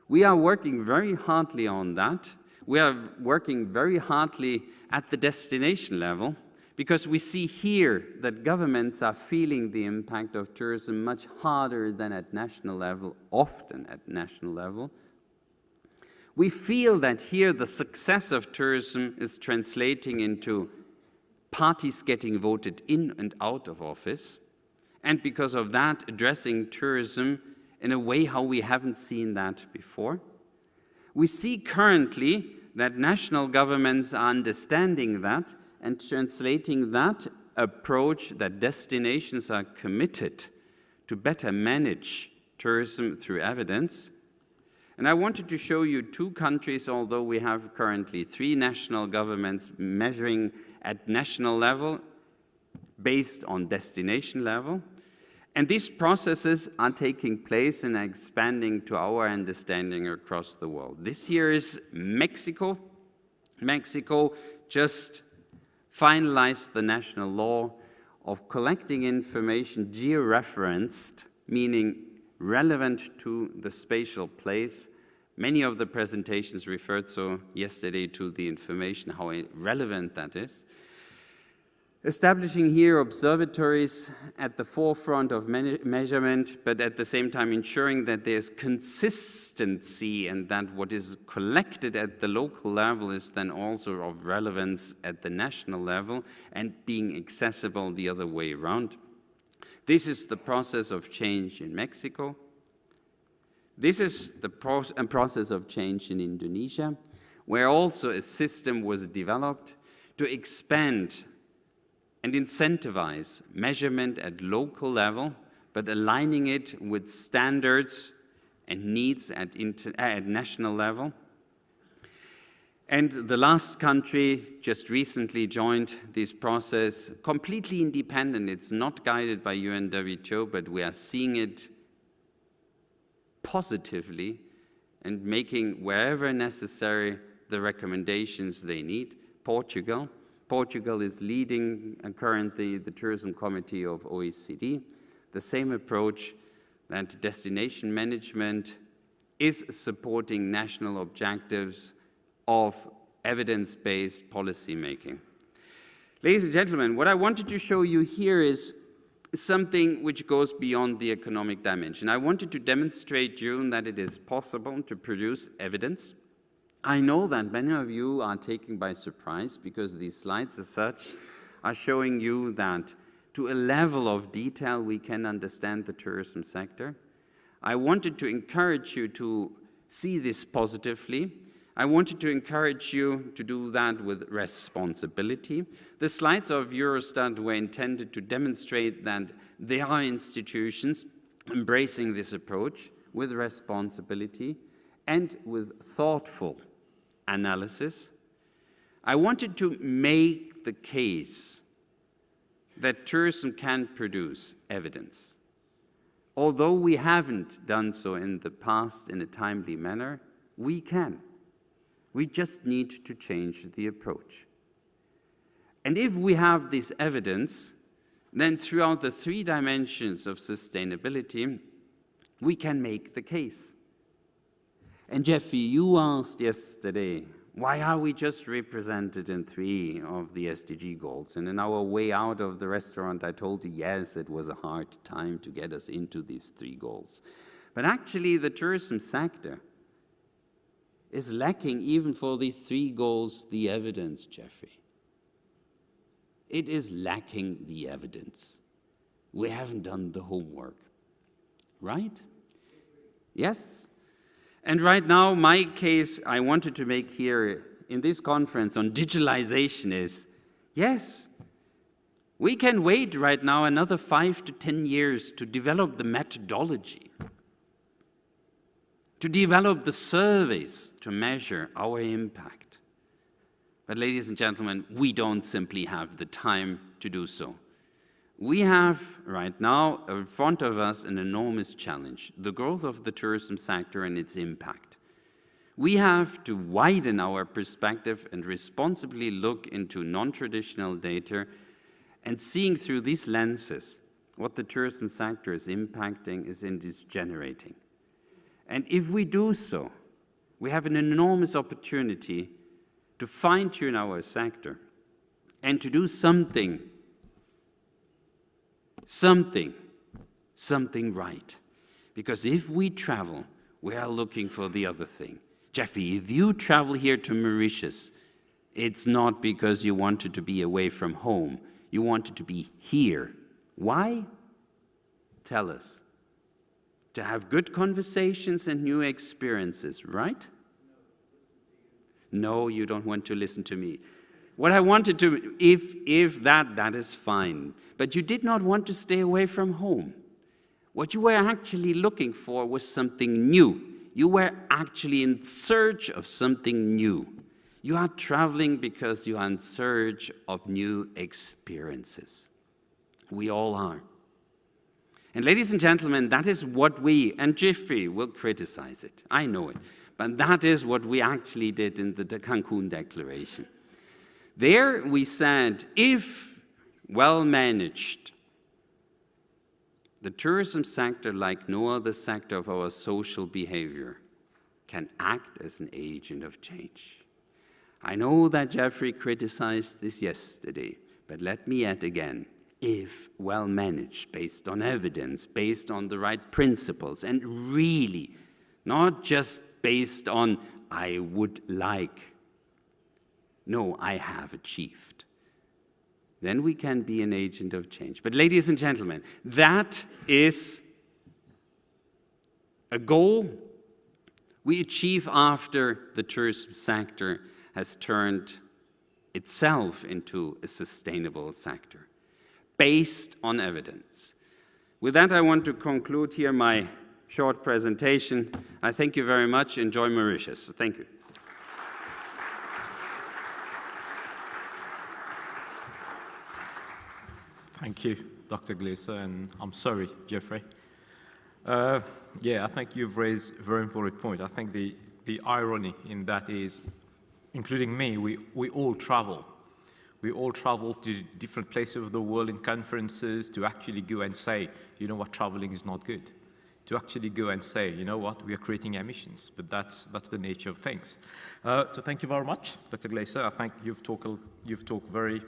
We are working very hardly on that. We are working very hardly at the destination level because we see here that governments are feeling the impact of tourism much harder than at national level, often at national level. We feel that here the success of tourism is translating into parties getting voted in and out of office, and because of that, addressing tourism in a way how we haven't seen that before. We see currently that national governments are understanding that and translating that approach that destinations are committed to better manage tourism through evidence. And I wanted to show you two countries, although we have currently 3 national governments measuring at national level based on destination level. And these processes are taking place and expanding to our understanding across the world. This here is Mexico. Mexico just finalized the national law of collecting information georeferenced, meaning relevant to the spatial place. Many of the presentations referred so yesterday to the information, how relevant that is. Establishing here observatories at the forefront of measurement, but at the same time ensuring that there's consistency and that what is collected at the local level is then also of relevance at the national level and being accessible the other way around. This is the process of change in Mexico. This is the process of change in Indonesia, where also a system was developed to expand and incentivize measurement at local level, but aligning it with standards and needs at national level. And the last country just recently joined this process, completely independent. It's not guided by UNWTO, but we are seeing it positively and making wherever necessary the recommendations they need. Portugal. Portugal is leading currently the Tourism Committee of OECD. The same approach that destination management is supporting national objectives of evidence-based policy making. Ladies and gentlemen, what I wanted to show you here is something which goes beyond the economic dimension. I wanted to demonstrate to you that it is possible to produce evidence. I know that many of you are taken by surprise because these slides as such are showing you that to a level of detail we can understand the tourism sector. I wanted to encourage you to see this positively. I wanted to encourage you to do that with responsibility. The slides of Eurostat were intended to demonstrate that there are institutions embracing this approach with responsibility and with thoughtful analysis. I wanted to make the case that tourism can produce evidence. Although we haven't done so in the past in a timely manner, we can. We just need to change the approach. And if we have this evidence, then throughout the 3 dimensions of sustainability, we can make the case. And Jeffrey, you asked yesterday, why are we just represented in 3 of the SDG goals? And in our way out of the restaurant, I told you, yes, it was a hard time to get us into these 3 goals. But actually, the tourism sector is lacking, even for these 3 goals, the evidence, Jeffrey. It is lacking the evidence. We haven't done the homework, right? Yes? And right now, my case I wanted to make here in this conference on digitalization is, yes, we can wait right now another 5 to 10 years to develop the methodology, to develop the surveys to measure our impact. But ladies and gentlemen, we don't simply have the time to do so. We have right now in front of us an enormous challenge, the growth of the tourism sector and its impact. We have to widen our perspective and responsibly look into non-traditional data and seeing through these lenses what the tourism sector is impacting and is generating. And if we do so, we have an enormous opportunity to fine-tune our sector and to do something right. Because if we travel, we are looking for the other thing. Jeffrey, if you travel here to Mauritius, it's not because you wanted to be away from home. You wanted to be here. Why? Tell us. To have good conversations and new experiences, right? No, you don't want to listen to me. What I wanted to, if that is fine. But you did not want to stay away from home. What you were actually looking for was something new. You were actually in search of something new. You are traveling because you are in search of new experiences. We all are. And ladies and gentlemen, that is what we, and Jeffrey will criticize it, I know it, but that is what we actually did in the Cancun Declaration. There we said, if well managed, the tourism sector, like no other sector of our social behavior, can act as an agent of change. I know that Jeffrey criticized this yesterday, but let me add again, if well managed, based on evidence, based on the right principles, and really not just based on I would like, no, I have achieved, then we can be an agent of change. But ladies and gentlemen, that is a goal we achieve after the tourism sector has turned itself into a sustainable sector, based on evidence. With that, I want to conclude here my short presentation. I thank you very much. Enjoy Mauritius. Thank you. Thank you, Dr. Glaser, and I'm sorry, Jeffrey. Yeah, I think you've raised a very important point. I think the irony in that is, including me, we all travel. We all travel to different places of the world in conferences to actually go and say, you know what, traveling is not good. To actually go and say, you know what, we are creating emissions, but that's the nature of things. So thank you very much, Dr. Glaser. I think you've talked very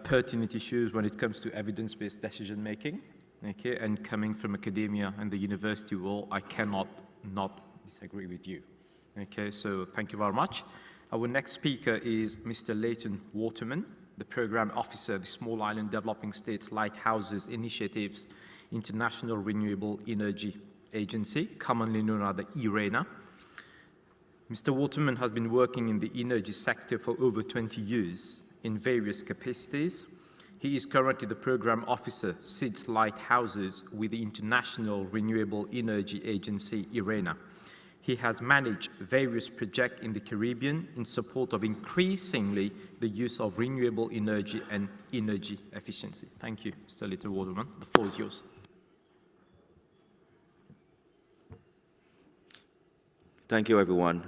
pertinent issues when it comes to evidence-based decision-making, okay, and coming from academia and the university world, I cannot not disagree with you. Okay, so thank you very much. Our next speaker is Mr. Leighton Waterman, the Program Officer of the Small Island Developing State Lighthouses Initiatives International Renewable Energy Agency, commonly known as the IRENA. Mr. Waterman has been working in the energy sector for over 20 years in various capacities. He is currently the Program Officer, SIDS Lighthouses with the International Renewable Energy Agency, IRENA. he has managed various projects in the Caribbean in support of increasingly the use of renewable energy and energy efficiency. Thank you, Mr. Littlewaterman. The floor is yours. Thank you, everyone.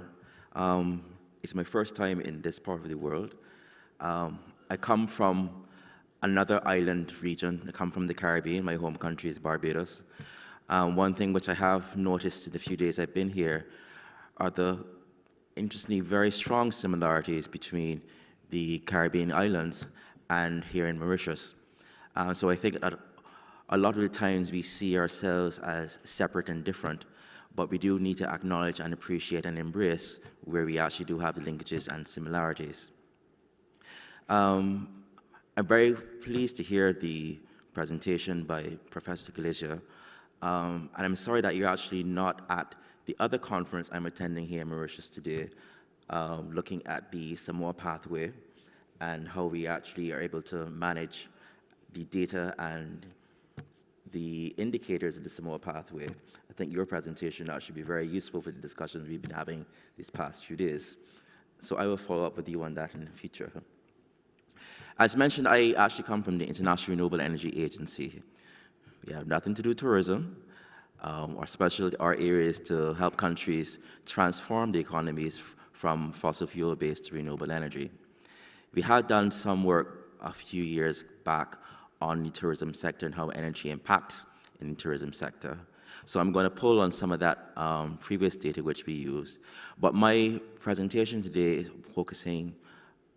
It's my first time in this part of the world. I come from another island region. I come from the Caribbean. My home country is Barbados. One thing which I have noticed in the few days I've been here are the interestingly very strong similarities between the Caribbean islands and here in Mauritius. So I think that a lot of the times we see ourselves as separate and different, but we do need to acknowledge and appreciate and embrace where we actually do have the linkages and similarities. I'm very pleased to hear the presentation by Professor Galizia, and I'm sorry that you're actually not at the other conference I'm attending here in Mauritius today, looking at the Samoa pathway and how we actually are able to manage the data and the indicators of the Samoa pathway. I think your presentation should be very useful for the discussions we've been having these past few days. So I will follow up with you on that in the future. As mentioned, I actually come from the International Renewable Energy Agency. We have nothing to do with tourism. Our specialty, our area is to help countries transform the economies from fossil fuel-based to renewable energy. We had done some work a few years back on the tourism sector and how energy impacts in the tourism sector. So I'm going to pull on some of that previous data which we used. But my presentation today is focusing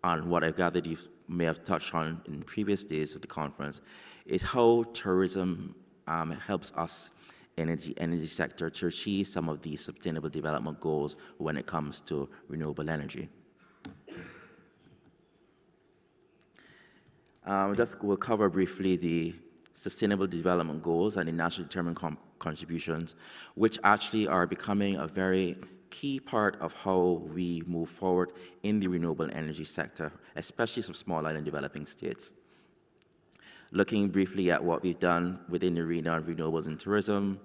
on what I've gathered you may have touched on in previous days of the conference, is how tourism helps us in the energy sector to achieve some of the sustainable development goals when it comes to renewable energy. We'll cover briefly the Sustainable Development Goals and the nationally determined contributions, which actually are becoming a very key part of how we move forward in the renewable energy sector, especially some small island developing states. Looking briefly at what we've done within the arena of renewables and tourism,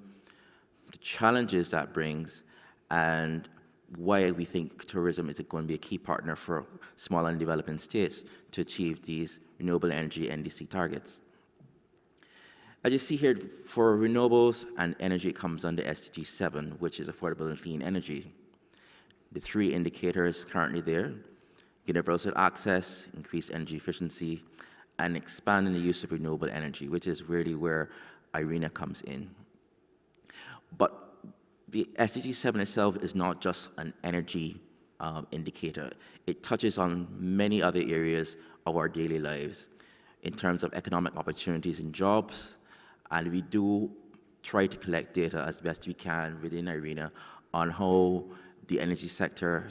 the challenges that brings, and why we think tourism is going to be a key partner for small and developing states to achieve these renewable energy NDC targets. As you see here, for renewables and energy, it comes under SDG 7, which is affordable and clean energy. The three indicators currently there: universal access, increased energy efficiency, and expanding the use of renewable energy, which is really where IRENA comes in. But the SDG 7 itself is not just an energy indicator. It touches on many other areas of our daily lives in terms of economic opportunities and jobs, and we do try to collect data as best we can within IRENA on how the energy sector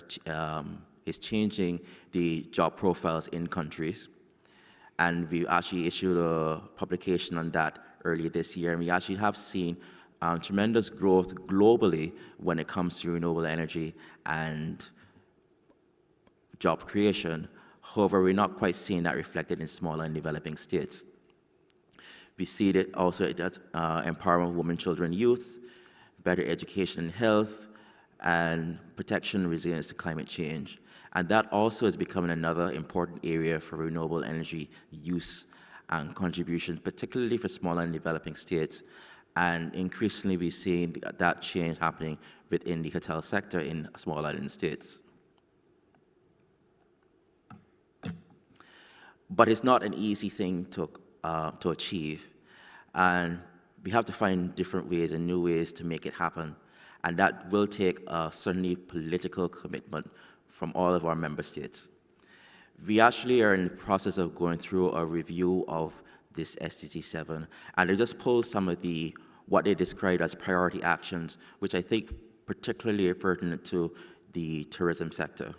is changing the job profiles in countries. And we actually issued a publication on that earlier this year, and we actually have seen tremendous growth globally when it comes to renewable energy and job creation. However, we're not quite seeing that reflected in smaller and developing states. We see that also it does empowerment of women, children, youth, better education and health, and protection and resilience to climate change. And that also is becoming another important area for renewable energy use and contributions, particularly for smaller and developing states. And increasingly, we're seeing that change happening within the hotel sector in small island states. But it's not an easy thing to achieve. And we have to find different ways and new ways to make it happen. And that will take certainly political commitment from all of our member states. We actually are in the process of going through a review of this SDG 7, and they just pulled some of what they described as priority actions, which I think particularly are pertinent to the tourism sector.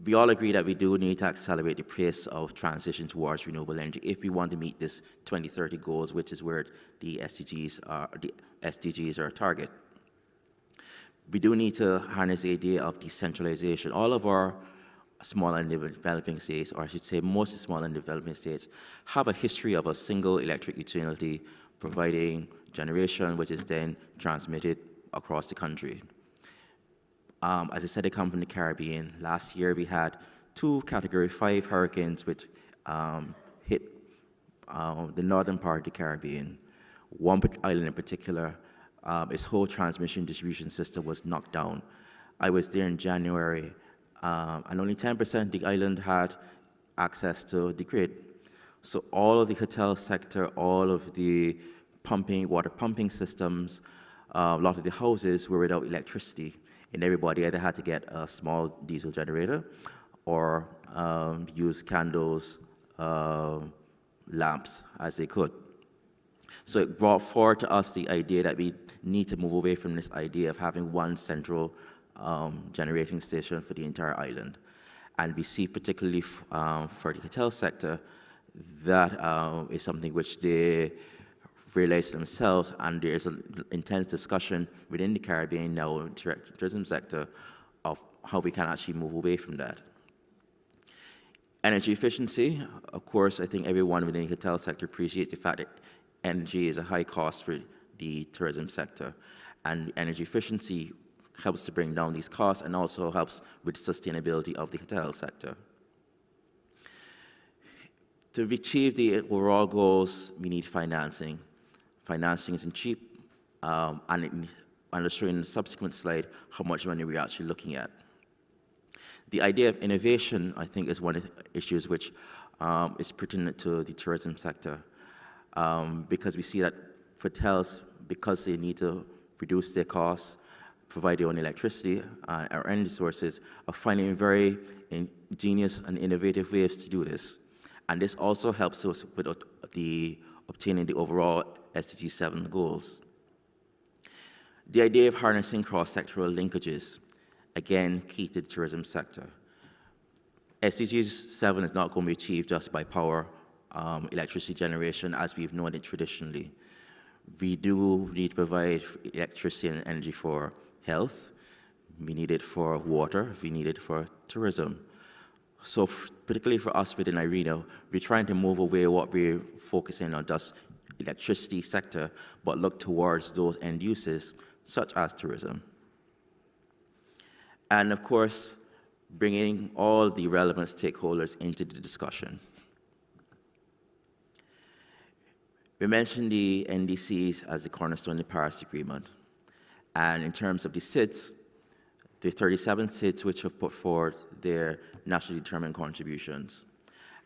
We all agree that we do need to accelerate the pace of transition towards renewable energy if we want to meet this 2030 goals, which is where the SDGs are a target. We do need to harness the idea of decentralization. All of our small and developing states, or I should say most small and developing states, have a history of a single electric utility providing generation, which is then transmitted across the country. As I said, they come from the Caribbean. Last year, we had 2 Category 5 hurricanes which hit the northern part of the Caribbean. One island in particular, its whole transmission distribution system was knocked down. I was there in January, and only 10% of the island had access to the grid. So all of the hotel sector, all of the water pumping systems, a lot of the houses were without electricity, and everybody either had to get a small diesel generator or use candles, lamps as they could. So it brought forward to us the idea that we need to move away from this idea of having one central generating station for the entire island. And we see particularly for the hotel sector, that is something which they realize themselves, and there's an intense discussion within the Caribbean now in the tourism sector of how we can actually move away from that. Energy efficiency, of course, I think everyone within the hotel sector appreciates the fact that energy is a high cost for the tourism sector, and energy efficiency helps to bring down these costs and also helps with the sustainability of the hotel sector. To achieve the overall goals, we need financing. Financing isn't cheap, and I'll show you in the subsequent slide how much money we're actually looking at. The idea of innovation, I think, is one of the issues which is pertinent to the tourism sector, because we see that hotels, because they need to reduce their costs, provide their own electricity or energy sources, are finding very ingenious and innovative ways to do this. And this also helps us with obtaining the overall SDG 7 goals. The idea of harnessing cross-sectoral linkages, again, key to the tourism sector. SDG 7 is not going to be achieved just by power, electricity generation as we've known it traditionally. We do need to provide electricity and energy for health. We need it for water. We need it for tourism. So particularly for us within IRENA, we're trying to move away what we're focusing on, just electricity sector, but look towards those end uses, such as tourism. And of course, bringing all the relevant stakeholders into the discussion. We mentioned the NDCs as the cornerstone of the Paris Agreement. And in terms of the SIDS, the 37 SIDS which have put forward their nationally determined contributions.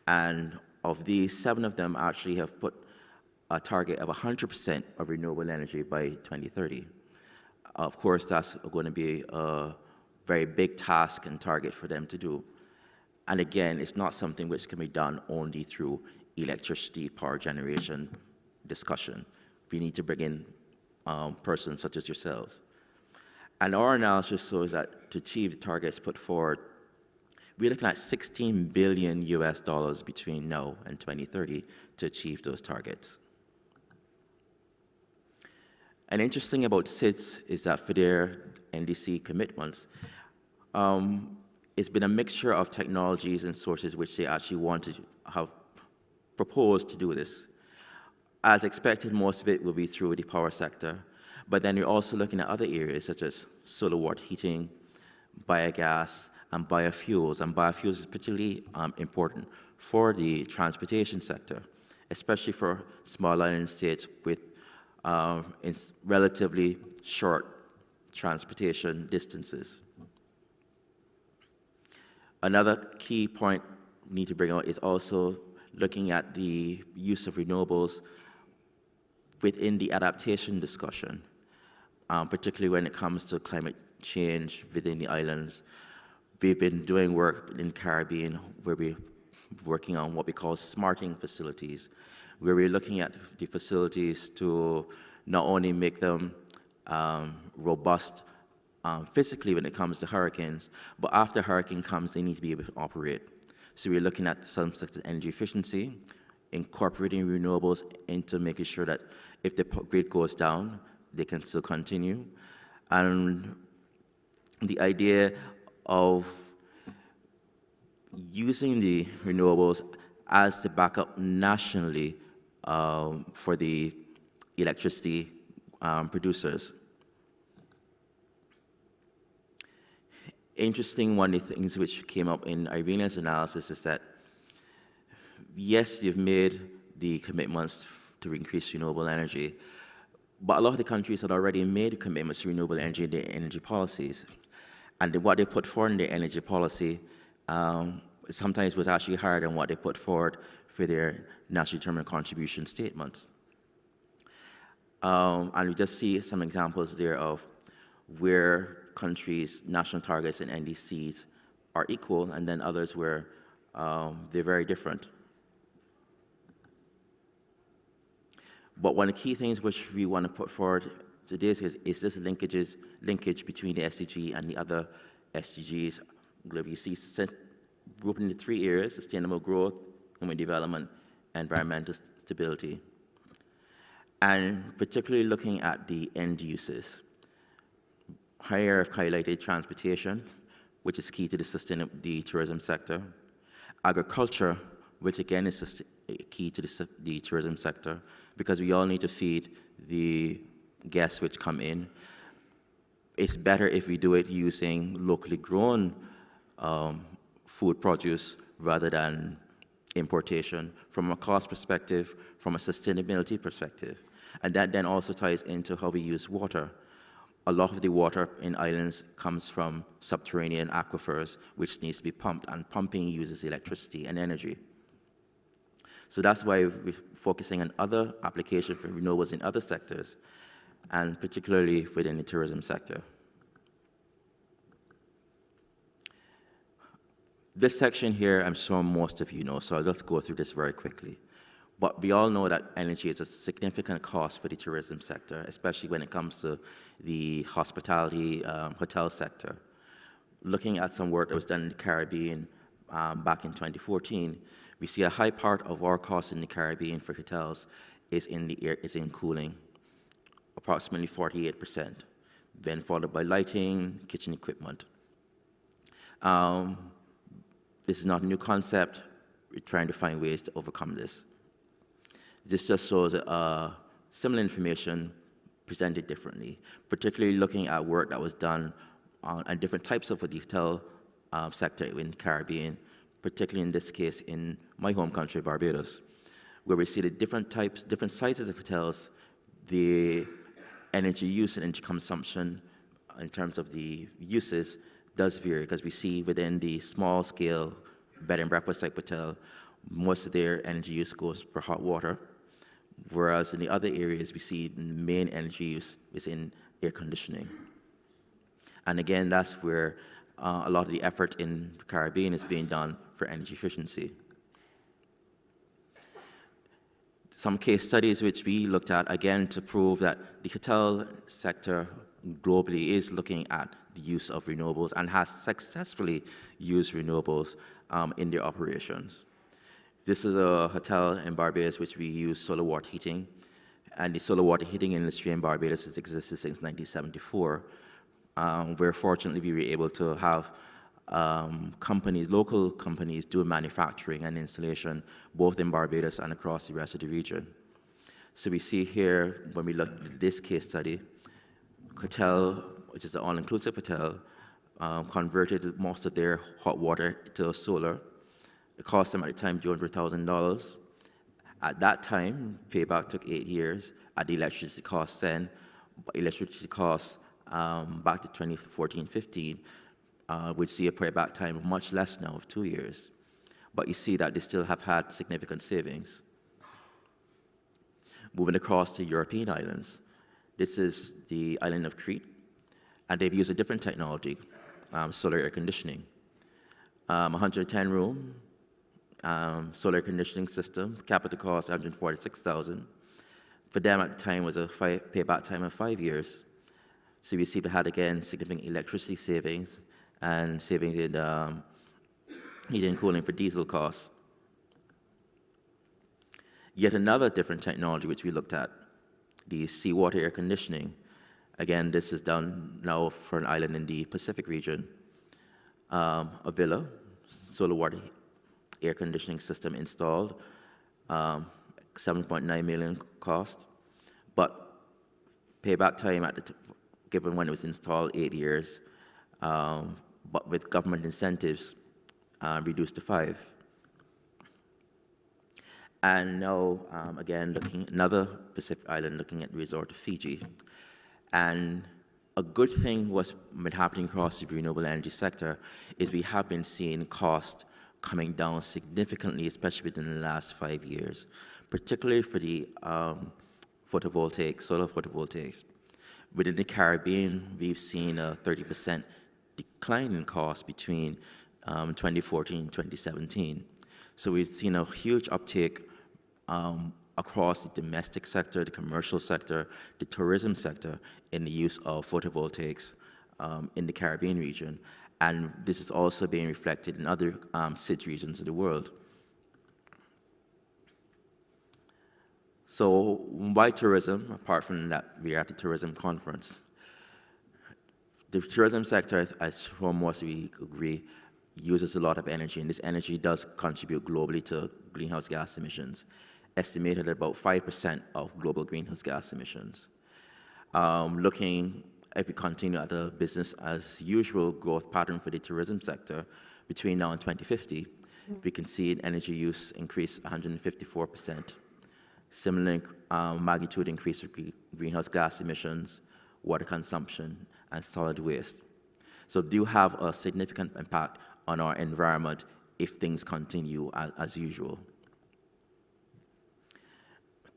And of these, 7 of them actually have put a target of 100% of renewable energy by 2030. Of course, that's going to be a very big task and target for them to do. And again, it's not something which can be done only through electricity power generation discussion. We need to bring in persons such as yourselves. And our analysis shows that to achieve the targets put forward, we're looking at $16 billion between now and 2030 to achieve those targets. And interesting about SIDS is that for their NDC commitments, it's been a mixture of technologies and sources which they actually want to have proposed to do this. As expected, most of it will be through the power sector, but then you're also looking at other areas such as solar water heating, biogas, and biofuels. And biofuels is particularly important for the transportation sector, especially for small island states with relatively short transportation distances. Another key point we need to bring out is also looking at the use of renewables within the adaptation discussion, particularly when it comes to climate change within the islands. We've been doing work in the Caribbean where we're working on what we call smarting facilities, where we're looking at the facilities to not only make them robust physically when it comes to hurricanes, but after hurricane comes, they need to be able to operate. So we're looking at some such as energy efficiency, incorporating renewables into making sure that if the grid goes down, they can still continue. And the idea of using the renewables as the backup nationally for the electricity producers. Interesting, one of the things which came up in Irene's analysis is that, yes, you've made the commitments to increase renewable energy, but a lot of the countries had already made commitments to renewable energy in their energy policies. And what they put forward in their energy policy sometimes was actually higher than what they put forward for their nationally determined contribution statements. And we just see some examples there of where countries' national targets and NDCs are equal, and then others where they're very different. But one of the key things which we want to put forward today is this linkage between the SDG and the other SDGs. We see grouped into 3 areas: sustainable growth, human development, and environmental stability. And particularly looking at the end uses. Higher highlighted transportation, which is key to the tourism sector. Agriculture, which again is key to the tourism sector, because we all need to feed the guests which come in. It's better if we do it using locally grown food produce rather than importation, from a cost perspective, from a sustainability perspective. And that then also ties into how we use water. A lot of the water in islands comes from subterranean aquifers, which needs to be pumped, and pumping uses electricity and energy. So that's why we're focusing on other applications for renewables in other sectors, and particularly within the tourism sector. This section here, I'm sure most of you know, so I'll just go through this very quickly. But we all know that energy is a significant cost for the tourism sector, especially when it comes to the hospitality hotel sector. Looking at some work that was done in the Caribbean back in 2014, we see a high part of our costs in the Caribbean for hotels is in cooling, approximately 48%, then followed by lighting, kitchen equipment. This is not a new concept. We're trying to find ways to overcome this. This just shows similar information presented differently, particularly looking at work that was done on different types of the hotel sector in the Caribbean, particularly in this case in my home country, Barbados, where we see the different types, different sizes of hotels, the energy use and energy consumption in terms of the uses does vary, because we see within the small scale bed and breakfast type hotel, most of their energy use goes for hot water, whereas in the other areas we see the main energy use is in air conditioning. And again, that's where a lot of the effort in the Caribbean is being done for energy efficiency. Some case studies which we looked at, again, to prove that the hotel sector globally is looking at the use of renewables and has successfully used renewables in their operations. This is a hotel in Barbados which we use solar water heating, and the solar water heating industry in Barbados has existed since 1974. Where fortunately we were able to have local companies do manufacturing and installation both in Barbados and across the rest of the region. So we see here, when we look at this case study, hotel, which is an all-inclusive hotel, converted most of their hot water to solar. It cost them at the time $200,000. At that time, payback took 8 years. At the electricity cost then, electricity costs back to 2014-15, we'd see a payback time of much less now, of 2 years. But you see that they still have had significant savings. Moving across to European islands, this is the island of Crete, and they've used a different technology, solar air conditioning. 110-room solar air conditioning system, capital cost $146,000. For them at the time was a payback time of 5 years. So we see they had, again, significant electricity savings and savings in heating and cooling for diesel costs. Yet another different technology which we looked at, the seawater air conditioning. Again, this is done now for an island in the Pacific region. A villa, solar water air conditioning system installed, $7.9 million cost, but payback time given when it was installed, 8 years, but with government incentives reduced to 5. And now, again, looking at another Pacific island, looking at the resort of Fiji. And a good thing what's been happening across the renewable energy sector is we have been seeing cost coming down significantly, especially within the last 5 years, particularly for the photovoltaics, solar photovoltaics. Within the Caribbean, we've seen a 30% decline in cost between 2014 and 2017. So we've seen a huge uptake across the domestic sector, the commercial sector, the tourism sector in the use of photovoltaics in the Caribbean region. And this is also being reflected in other SIDS regions of the world. So why tourism, apart from that we're at the tourism conference? The tourism sector, as most we agree, uses a lot of energy, and this energy does contribute globally to greenhouse gas emissions, estimated at about 5% of global greenhouse gas emissions. If we continue at the business as usual growth pattern for the tourism sector, between now and 2050, we can see energy use increase 154%. Similar magnitude increase of greenhouse gas emissions, water consumption, and solid waste. So do have a significant impact on our environment if things continue as usual.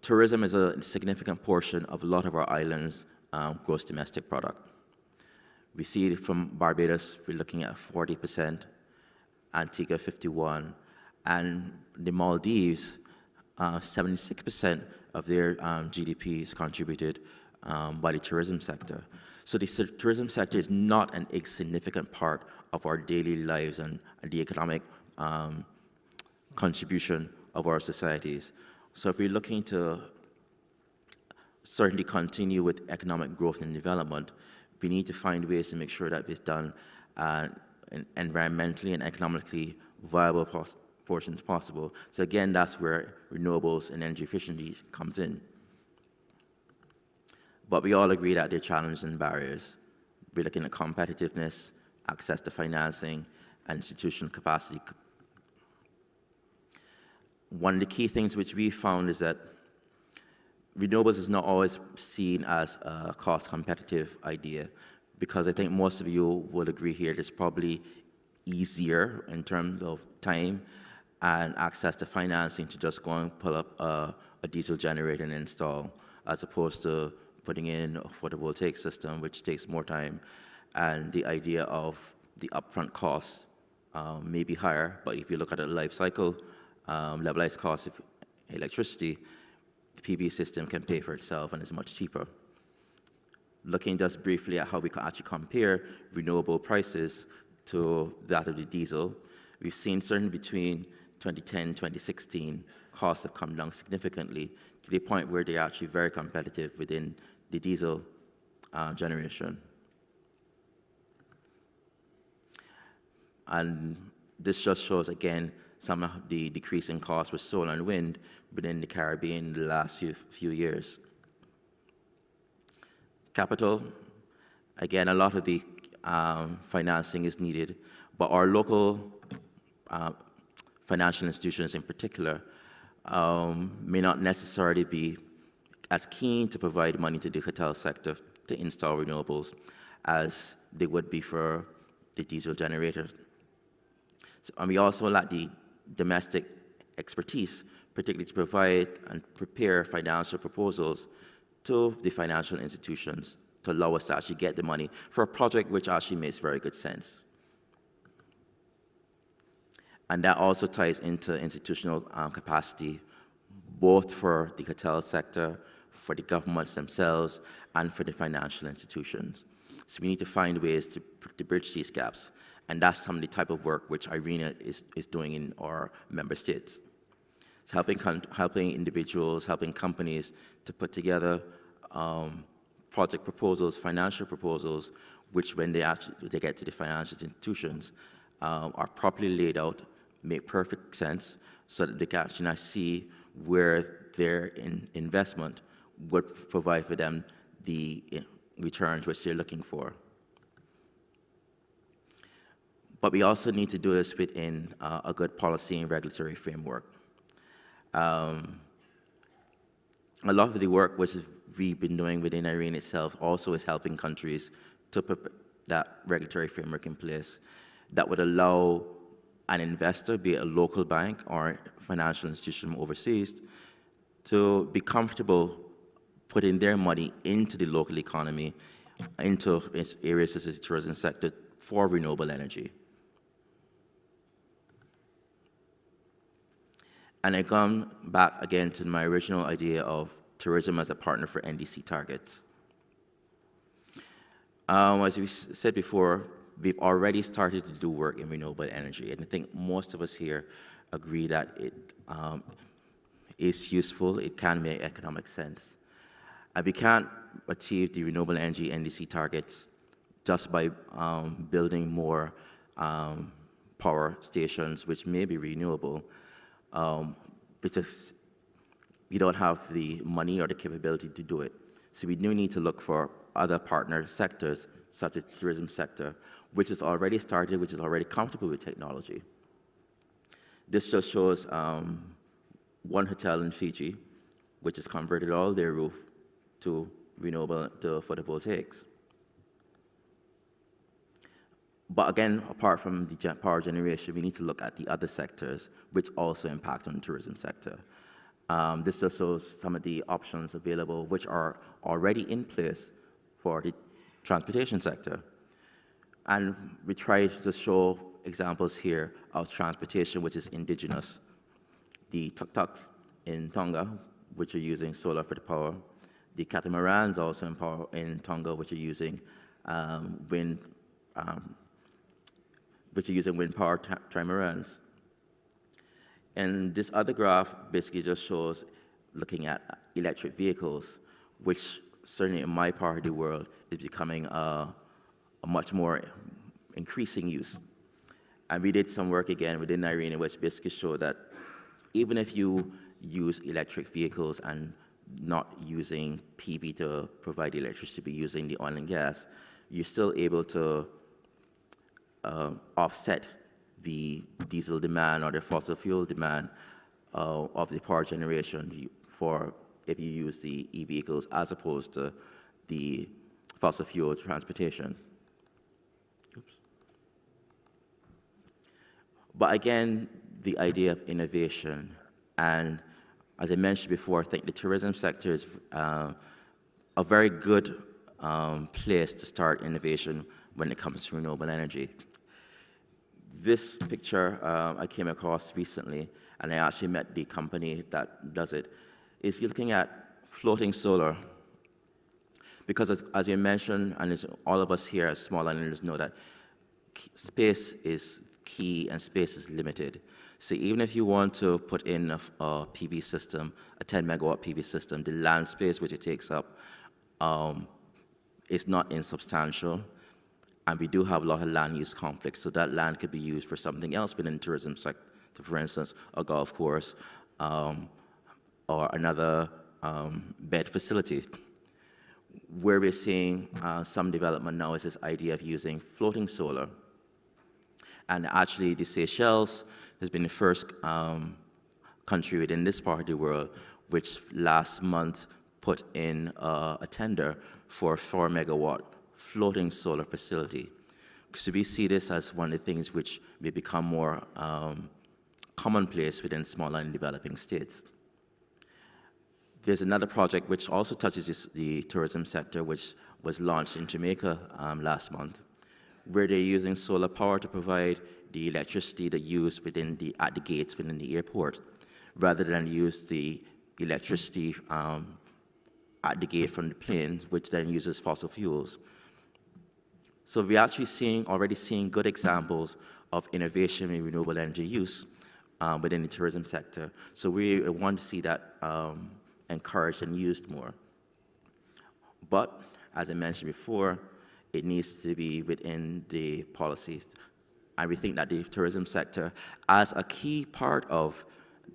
Tourism is a significant portion of a lot of our islands' gross domestic product. We see it from Barbados, we're looking at 40%, Antigua 51%, and the Maldives, 76% of their GDP is contributed by the tourism sector. So the tourism sector is not an insignificant part of our daily lives and the economic contribution of our societies. So if we're looking to certainly continue with economic growth and development, we need to find ways to make sure that it's done environmentally and economically viable portions possible. So again, that's where renewables and energy efficiency comes in. But we all agree that there are challenges and barriers. We're looking at competitiveness, access to financing, and institutional capacity. One of the key things which we found is that renewables is not always seen as a cost-competitive idea, because I think most of you will agree here it's probably easier in terms of time and access to financing to just go and pull up a diesel generator and install, as opposed to putting in a photovoltaic system, which takes more time. And the idea of the upfront costs may be higher, but if you look at the life cycle, levelized cost of electricity, the PV system can pay for itself and is much cheaper. Looking just briefly at how we can actually compare renewable prices to that of the diesel, we've seen certainly between 2010 and 2016, costs have come down significantly to the point where they're actually very competitive within the diesel generation. And this just shows, again, some of the decrease in costs with solar and wind within the Caribbean in the last few years. Capital, again, a lot of the financing is needed, but our local financial institutions in particular may not necessarily be as keen to provide money to the hotel sector to install renewables as they would be for the diesel generators. So, and we also lack the domestic expertise, particularly to provide and prepare financial proposals to the financial institutions to allow us to actually get the money for a project which actually makes very good sense. And that also ties into institutional capacity, both for the hotel sector, for the governments themselves, and for the financial institutions. So we need to find ways to bridge these gaps. And that's some of the type of work which IRENA is doing in our member states. It's helping individuals, helping companies to put together project proposals, financial proposals, which when they get to the financial institutions are properly laid out, make perfect sense, so that they can actually see where their investment would provide for them the returns which they're looking for. But we also need to do this within a good policy and regulatory framework. A lot of the work which we've been doing within IRENE itself also is helping countries to put that regulatory framework in place that would allow an investor, be it a local bank or financial institution from overseas, to be comfortable putting their money into the local economy, into areas such as the tourism sector for renewable energy. And I come back again to my original idea of tourism as a partner for NDC targets. As we said before, we've already started to do work in renewable energy, and I think most of us here agree that it is useful, it can make economic sense. And we can't achieve the renewable energy NDC targets just by building more power stations, which may be renewable, because we don't have the money or the capability to do it. So we do need to look for other partner sectors, such as the tourism sector, which is already started, which is already comfortable with technology. This just shows one hotel in Fiji, which has converted all their roof to renewable, to photovoltaics. But again, apart from the power generation, we need to look at the other sectors which also impact on the tourism sector. This just shows some of the options available which are already in place for the transportation sector. And we try to show examples here of transportation which is indigenous. The tuk-tuks in Tonga, which are using solar for the power. The catamarans also in Tonga, which are using wind power trimarans. And this other graph basically just shows looking at electric vehicles, which certainly in my part of the world is becoming a much more increasing use. And we did some work again within IRENE, which basically showed that even if you use electric vehicles and not using PV to provide electricity, but using the oil and gas, you're still able to offset the diesel demand or the fossil fuel demand of the power generation for if you use the e-vehicles as opposed to the fossil fuel transportation. Oops. But again, the idea of innovation, and as I mentioned before, I think the tourism sector is a very good place to start innovation when it comes to renewable energy. This picture I came across recently, and I actually met the company that does it, is looking at floating solar. Because as you mentioned, and as all of us here as small islanders know that space is key and space is limited. So even if you want to put in a PV system, a 10 megawatt PV system, the land space which it takes up is not insubstantial. And we do have a lot of land use conflicts, so that land could be used for something else within the tourism sector, for instance, a golf course or another bed facility. Where we're seeing some development now is this idea of using floating solar. And actually, the Seychelles has been the first country within this part of the world which last month put in a tender for a 4 megawatt floating solar facility. So we see this as one of the things which may become more commonplace within small and developing states. There's another project which also touches the tourism sector, which was launched in Jamaica last month, where they're using solar power to provide the electricity that used at the gates within the airport, rather than use the electricity at the gate from the planes, which then uses fossil fuels. So we're actually already seeing good examples of innovation in renewable energy use within the tourism sector. So we want to see that encouraged and used more. But as I mentioned before, it needs to be within the policies. And we think that the tourism sector, as a key part of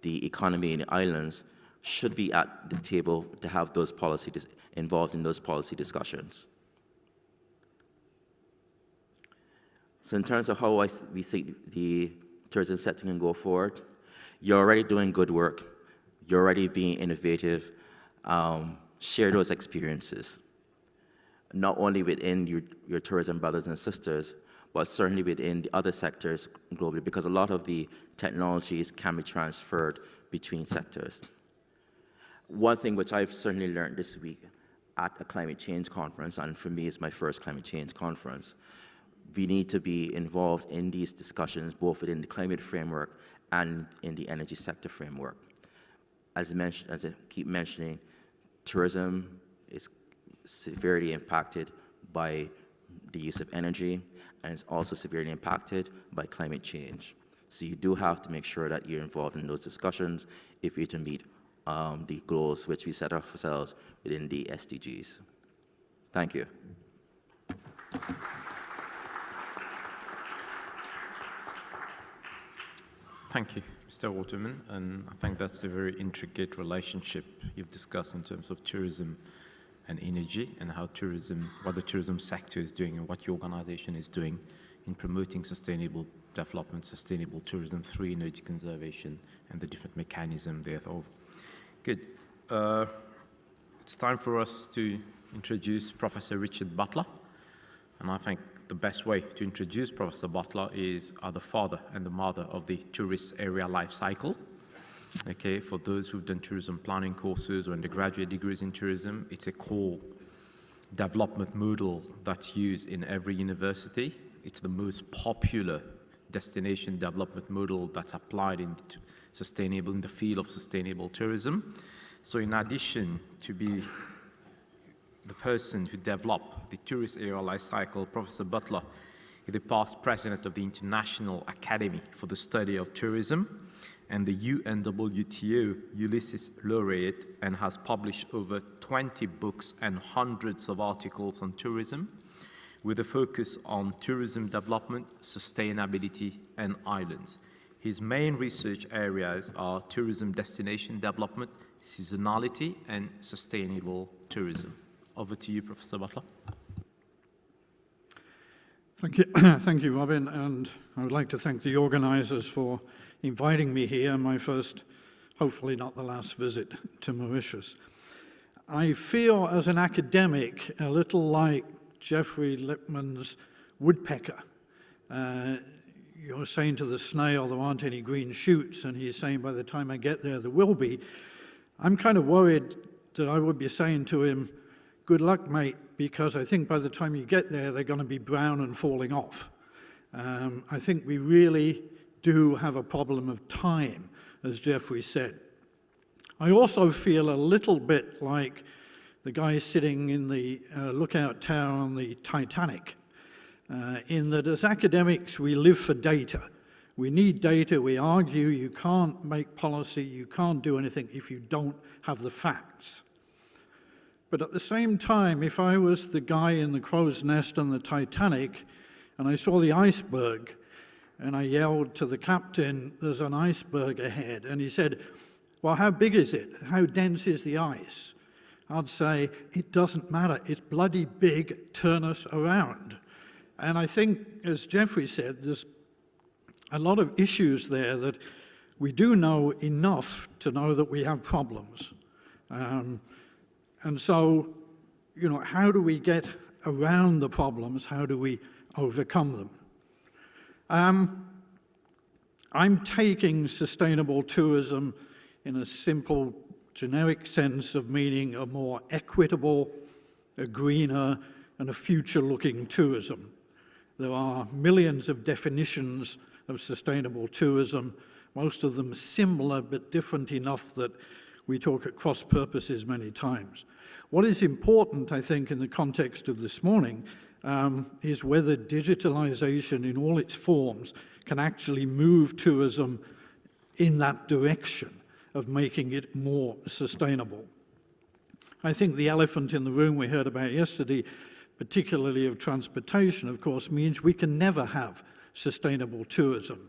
the economy in the islands, should be at the table to have those policies involved in those policy discussions. So in terms of how we see the tourism sector can go forward, you're already doing good work. You're already being innovative. Share those experiences, not only within your tourism brothers and sisters, but certainly within the other sectors globally, because a lot of the technologies can be transferred between sectors. One thing which I've certainly learned this week at a climate change conference, and for me it's my first climate change conference, we need to be involved in these discussions both within the climate framework and in the energy sector framework. As I keep mentioning, tourism is severely impacted by the use of energy, and it's also severely impacted by climate change. So you do have to make sure that you're involved in those discussions if you're to meet the goals which we set ourselves within the SDGs. Thank you. Thank you, Mr. Waterman, and I think that's a very intricate relationship you've discussed in terms of tourism and energy, and how tourism, what the tourism sector is doing and what your organization is doing in promoting sustainable development, sustainable tourism through energy conservation and the different mechanisms thereof. Good. It's time for us to introduce Professor Richard Butler, and I think the best way to introduce Professor Butler is the father and the mother of the tourist area life cycle. Okay, for those who've done tourism planning courses or undergraduate degrees in tourism, it's a core development model that's used in every university. It's the most popular destination development model that's applied in the field of sustainable tourism. So in addition to be the person who developed the tourist area life cycle, Professor Butler is the past president of the International Academy for the Study of Tourism and the UNWTO Ulysses Laureate, and has published over 20 books and hundreds of articles on tourism, with a focus on tourism development, sustainability, and islands. His main research areas are tourism destination development, seasonality, and sustainable tourism. Over to you, Professor Butler. Thank you, thank you, Robin, and I would like to thank the organizers for inviting me here, my first, hopefully not the last visit to Mauritius. I feel as an academic a little like Jeffrey Lippman's woodpecker. You're saying to the snail there aren't any green shoots, and he's saying by the time I get there, there will be. I'm kind of worried that I would be saying to him, good luck, mate, because I think by the time you get there, they're going to be brown and falling off. I think we really do have a problem of time, as Jeffrey said. I also feel a little bit like the guy sitting in the lookout tower on the Titanic, in that as academics, we live for data. We need data, we argue, you can't make policy, you can't do anything if you don't have the facts. But at the same time, if I was the guy in the crow's nest on the Titanic and I saw the iceberg and I yelled to the captain, there's an iceberg ahead, and he said, well, how big is it? How dense is the ice? I'd say, it doesn't matter, it's bloody big, turn us around. And I think, as Jeffrey said, there's a lot of issues there that we do know enough to know that we have problems. And so, you know, how do we get around the problems? How do we overcome them? I'm taking sustainable tourism in a simple, generic sense of meaning a more equitable, a greener, and a future-looking tourism. There are millions of definitions of sustainable tourism, most of them similar but different enough that we talk at cross purposes many times. What is important, I think, in the context of this morning, is whether digitalization in all its forms can actually move tourism in that direction of making it more sustainable. I think the elephant in the room we heard about yesterday, particularly of transportation, of course, means we can never have sustainable tourism.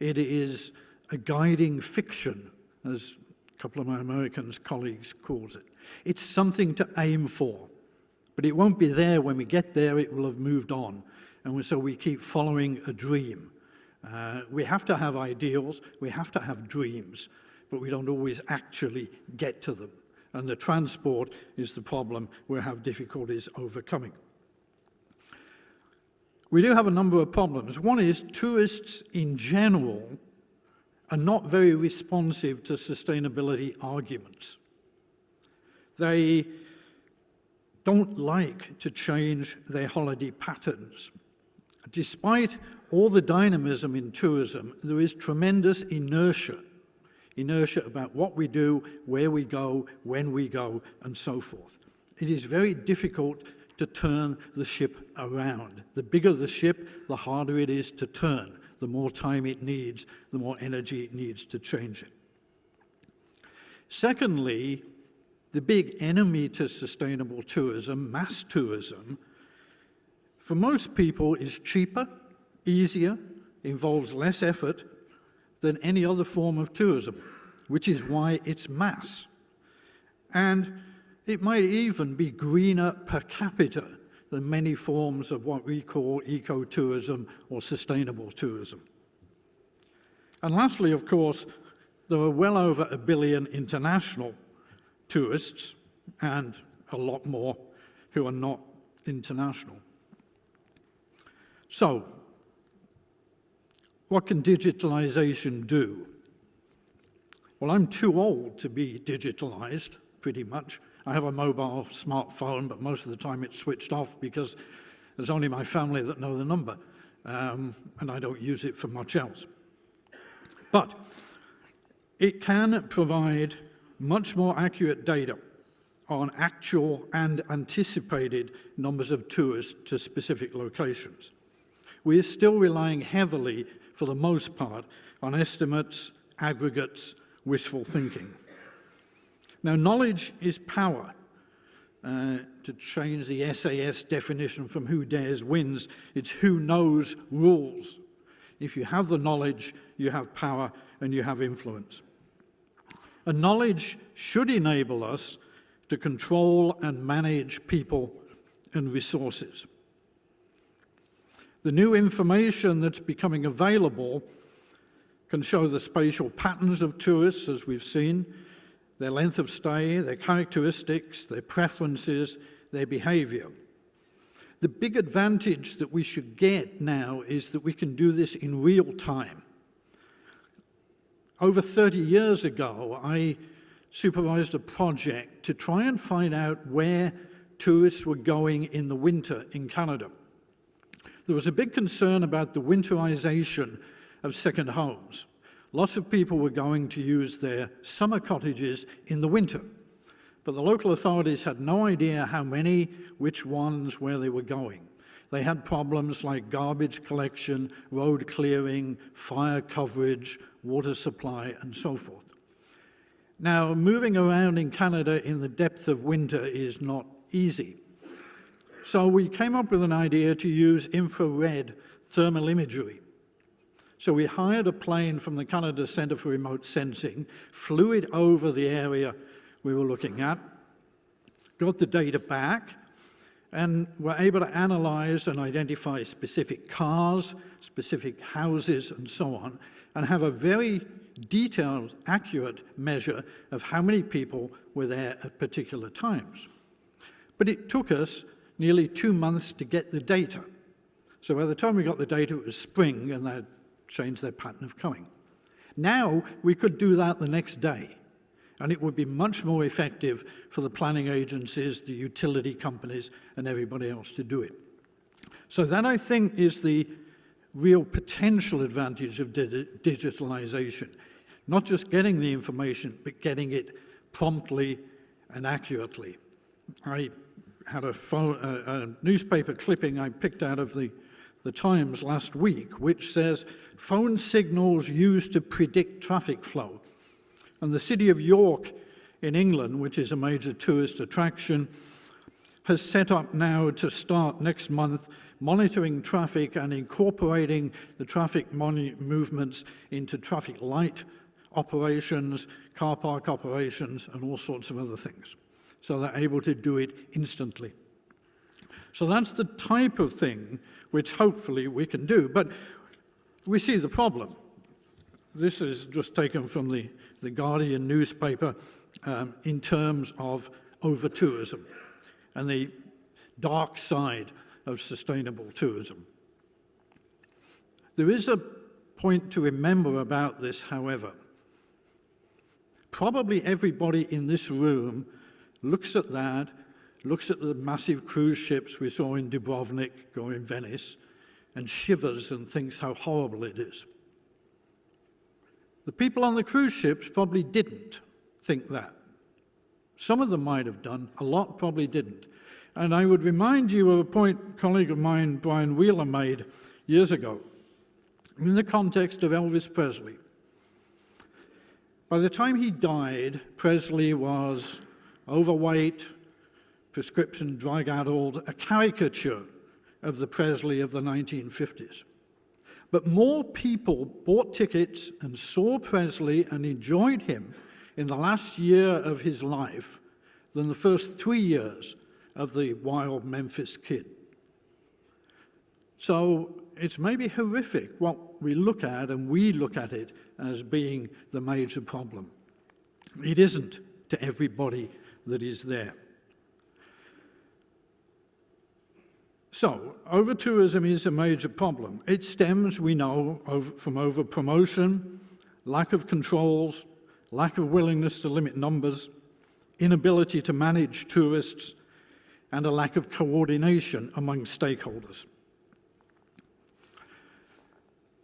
It is a guiding fiction, as a couple of my American colleagues calls it. It's something to aim for, but it won't be there when we get there, it will have moved on. and so we keep following a dream. We have to have ideals, we have to have dreams, but we don't always actually get to them. And the transport is the problem we have difficulties overcoming. We do have a number of problems. One is tourists in general are not very responsive to sustainability arguments. They don't like to change their holiday patterns. Despite all the dynamism in tourism, there is tremendous inertia about what we do, where we go, when we go, and so forth. It is very difficult to turn the ship around. The bigger the ship, the harder it is to turn. The more time it needs, the more energy it needs to change it. Secondly, the big enemy to sustainable tourism, mass tourism, for most people is cheaper, easier, involves less effort than any other form of tourism, which is why it's mass. And it might even be greener per capita than many forms of what we call ecotourism or sustainable tourism. And lastly, of course, there are well over 1 billion international tourists and a lot more who are not international. So, what can digitalization do? Well, I'm too old to be digitalized, pretty much. I have a mobile smartphone, but most of the time it's switched off because there's only my family that know the number, and I don't use it for much else. But it can provide much more accurate data on actual and anticipated numbers of tourists to specific locations. We are still relying heavily, for the most part, on estimates, aggregates, wishful thinking. Now, knowledge is power. To change the SAS definition from who dares wins, it's who knows rules. If you have the knowledge, you have power and you have influence. And knowledge should enable us to control and manage people and resources. The new information that's becoming available can show the spatial patterns of tourists, as we've seen, their length of stay, their characteristics, their preferences, their behavior. The big advantage that we should get now is that we can do this in real time. Over 30 years ago, I supervised a project to try and find out where tourists were going in the winter in Canada. There was a big concern about the winterization of second homes. Lots of people were going to use their summer cottages in the winter, but the local authorities had no idea how many, which ones, where they were going. They had problems like garbage collection, road clearing, fire coverage, water supply, and so forth. Now, moving around in Canada in the depth of winter is not easy. So we came up with an idea to use infrared thermal imagery. So we hired a plane from the Canada Centre for Remote Sensing, flew it over the area we were looking at, got the data back, and were able to analyze and identify specific cars, specific houses, and so on, and have a very detailed, accurate measure of how many people were there at particular times. But it took us nearly 2 months to get the data. So by the time we got the data, it was spring, and they'd changed their pattern of coming. Now, we could do that the next day, and it would be much more effective for the planning agencies, the utility companies, and everybody else to do it. So that, I think, is the real potential advantage of digitalization. Not just getting the information, but getting it promptly and accurately. I had a newspaper clipping I picked out of the Times last week, which says, phone signals used to predict traffic flow. And the city of York in England, which is a major tourist attraction, has set up now to start next month monitoring traffic and incorporating the traffic movements into traffic light operations, car park operations, and all sorts of other things. So they're able to do it instantly. So that's the type of thing which hopefully we can do. But we see the problem. This is just taken from the Guardian newspaper in terms of over-tourism and the dark side of sustainable tourism. There is a point to remember about this, however. Probably everybody in this room looks at that, looks at the massive cruise ships we saw in Dubrovnik or in Venice, and shivers and thinks how horrible it is. The people on the cruise ships probably didn't think that. Some of them might have done, a lot probably didn't. And I would remind you of a point a colleague of mine, Brian Wheeler, made years ago in the context of Elvis Presley. By the time he died, Presley was overweight, prescription drug-addled, a caricature of the Presley of the 1950s. But more people bought tickets and saw Presley and enjoyed him in the last year of his life than the first 3 years of the wild Memphis Kid. So it's maybe horrific what we look at, and we look at it as being the major problem. It isn't to everybody that is there. So, over-tourism is a major problem. It stems, we know, from over-promotion, lack of controls, lack of willingness to limit numbers, inability to manage tourists, and a lack of coordination among stakeholders.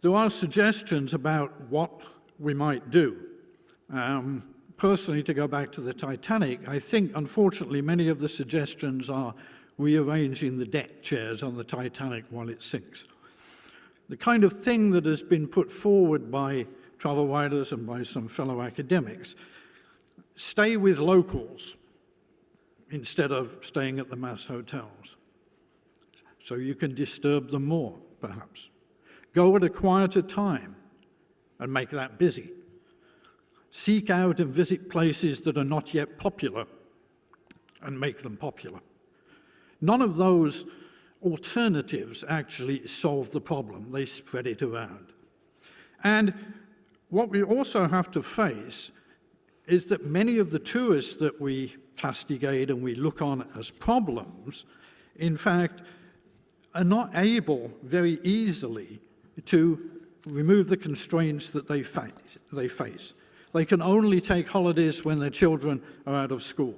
There are suggestions about what we might do. Personally, to go back to the Titanic, I think, unfortunately, many of the suggestions are rearranging the deck chairs on the Titanic while it sinks. The kind of thing that has been put forward by travel writers and by some fellow academics, stay with locals instead of staying at the mass hotels. So you can disturb them more, perhaps. Go at a quieter time and make that busy. Seek out and visit places that are not yet popular and make them popular. None of those alternatives actually solve the problem. They spread it around. And what we also have to face is that many of the tourists that we castigate and we look on as problems, in fact, are not able very easily to remove the constraints that they face. They can only take holidays when their children are out of school.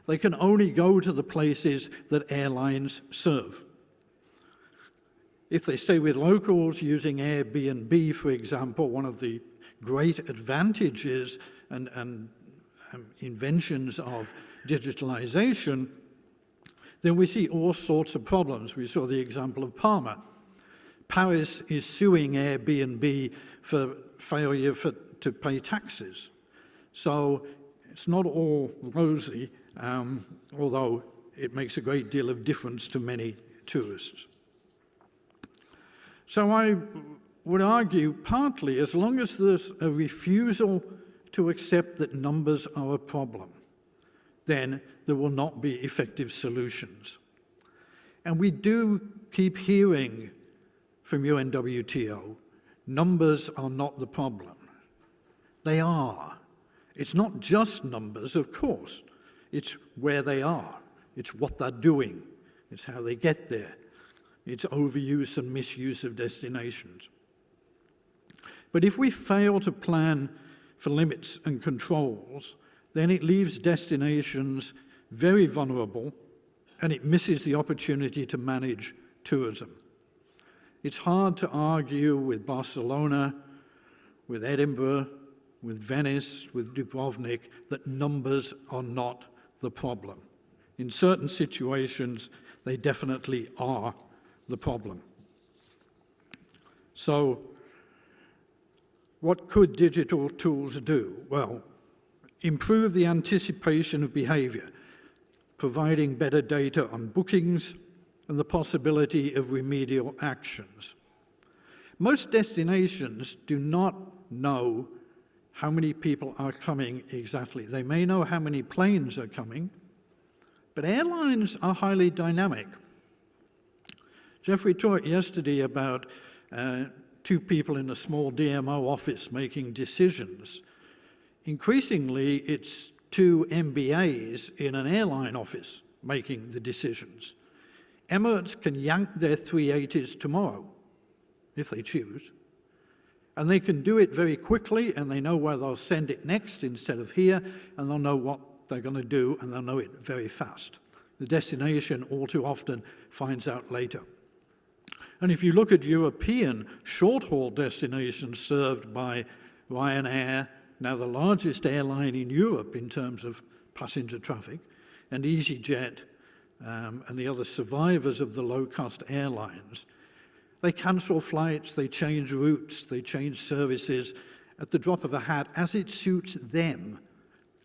They can only go to the places that airlines serve. If they stay with locals using Airbnb, for example, one of the great advantages and inventions of digitalization, then we see all sorts of problems. We saw the example of Palma. Paris is suing Airbnb for failure to pay taxes. So it's not all rosy, although it makes a great deal of difference to many tourists. So I would argue partly, as long as there's a refusal to accept that numbers are a problem, then there will not be effective solutions. And we do keep hearing from UNWTO, numbers are not the problem. They are. It's not just numbers, of course. It's where they are. It's what they're doing. It's how they get there. It's overuse and misuse of destinations. But if we fail to plan for limits and controls, then it leaves destinations very vulnerable and it misses the opportunity to manage tourism. It's hard to argue with Barcelona, with Edinburgh, with Venice, with Dubrovnik, that numbers are not the problem. In certain situations, they definitely are the problem. So, what could digital tools do? Well, improve the anticipation of behavior, providing better data on bookings and the possibility of remedial actions. Most destinations do not know how many people are coming exactly. They may know how many planes are coming, but airlines are highly dynamic. Jeffrey talked yesterday about two people in a small DMO office making decisions. Increasingly, it's two MBAs in an airline office making the decisions. Emirates can yank their 380s tomorrow, if they choose. And they can do it very quickly, and they know where they'll send it next instead of here, and they'll know what they're going to do, and they'll know it very fast. The destination all too often finds out later. And if you look at European short-haul destinations served by Ryanair, now the largest airline in Europe in terms of passenger traffic, and EasyJet, and the other survivors of the low-cost airlines, they cancel flights, they change routes, they change services at the drop of a hat as it suits them,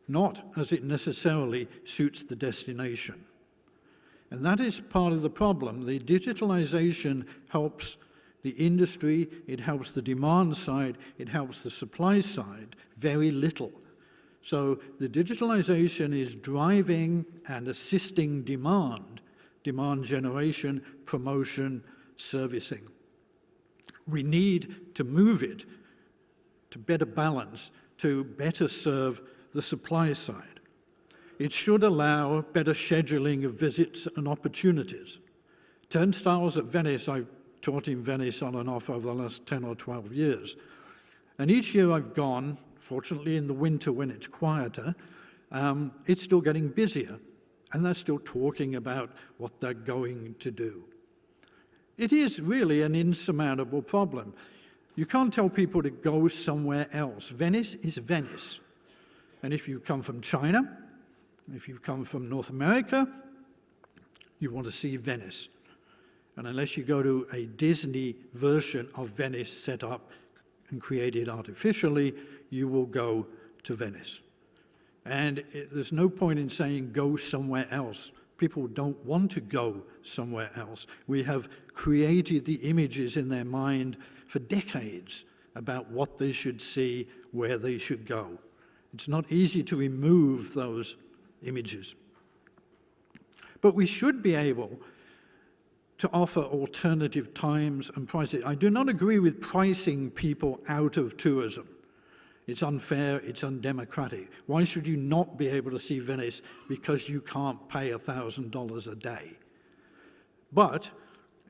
not as it necessarily suits the destination. And that is part of the problem. The digitalization helps the industry, it helps the demand side, it helps the supply side very little. So the digitalization is driving and assisting demand generation, promotion, servicing. We need to move it to better balance, to better serve the supply side. It should allow better scheduling of visits and opportunities. Turnstiles at Venice, I've taught in Venice on and off over the last 10 or 12 years. And each year I've gone, fortunately in the winter when it's quieter, it's still getting busier. And they're still talking about what they're going to do. It is really an insurmountable problem. You can't tell people to go somewhere else. Venice is Venice. And if you come from China, if you come from North America, you want to see Venice. And unless you go to a Disney version of Venice set up and created artificially, you will go to Venice. And there's no point in saying go somewhere else. People don't want to go somewhere else. We have created the images in their mind for decades about what they should see, where they should go. It's not easy to remove those images. But we should be able to offer alternative times and prices. I do not agree with pricing people out of tourism. It's unfair, it's undemocratic. Why should you not be able to see Venice because you can't pay $1,000 a day? But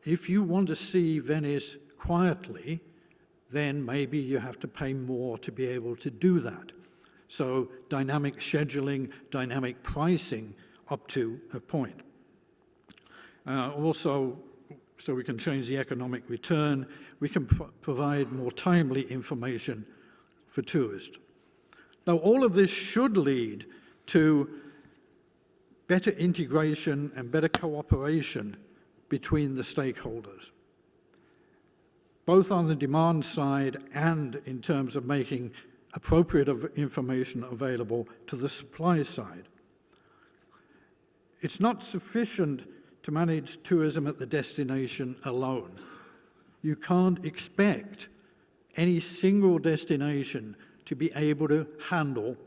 if you want to see Venice quietly, then maybe you have to pay more to be able to do that. So dynamic scheduling, dynamic pricing up to a point. Also, so we can change the economic return, we can provide more timely information for tourists. Now, all of this should lead to better integration and better cooperation between the stakeholders, both on the demand side and in terms of making appropriate information available to the supply side. It's not sufficient to manage tourism at the destination alone. You can't expect any single destination to be able to handle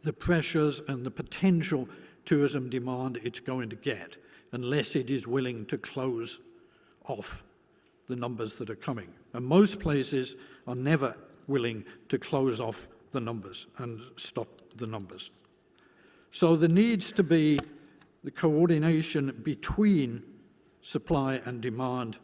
the pressures and the potential tourism demand it's going to get unless it is willing to close off the numbers that are coming. And most places are never willing to close off the numbers and stop the numbers. So there needs to be the coordination between supply and demand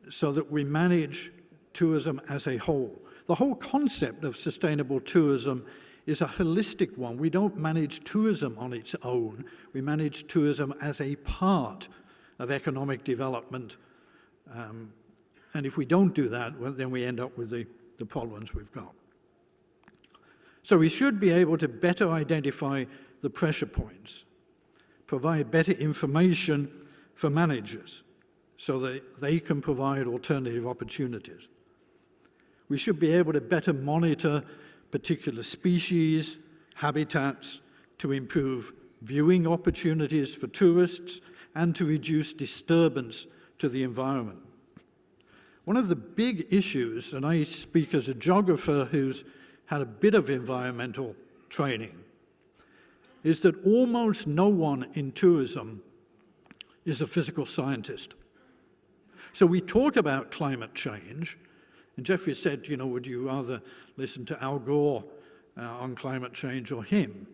so that we manage tourism as a whole. The whole concept of sustainable tourism is a holistic one. We don't manage tourism on its own. We manage tourism as a part of economic development. And if we don't do that, well, then we end up with the problems we've got. So we should be able to better identify the pressure points, provide better information for managers so that they can provide alternative opportunities. We should be able to better monitor particular species, habitats, to improve viewing opportunities for tourists and to reduce disturbance to the environment. One of the big issues, and I speak as a geographer who's had a bit of environmental training, is that almost no one in tourism is a physical scientist. So we talk about climate change, and Jeffrey said, you know, would you rather listen to Al Gore on climate change or him?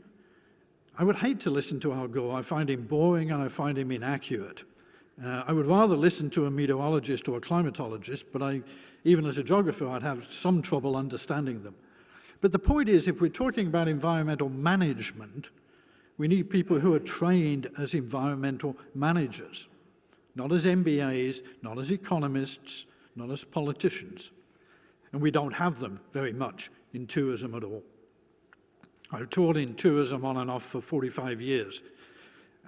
I would hate to listen to Al Gore. I find him boring and I find him inaccurate. I would rather listen to a meteorologist or a climatologist, but even as a geographer, I'd have some trouble understanding them. But the point is, if we're talking about environmental management, we need people who are trained as environmental managers, not as MBAs, not as economists, not as politicians. And we don't have them very much in tourism at all. I've taught in tourism on and off for 45 years,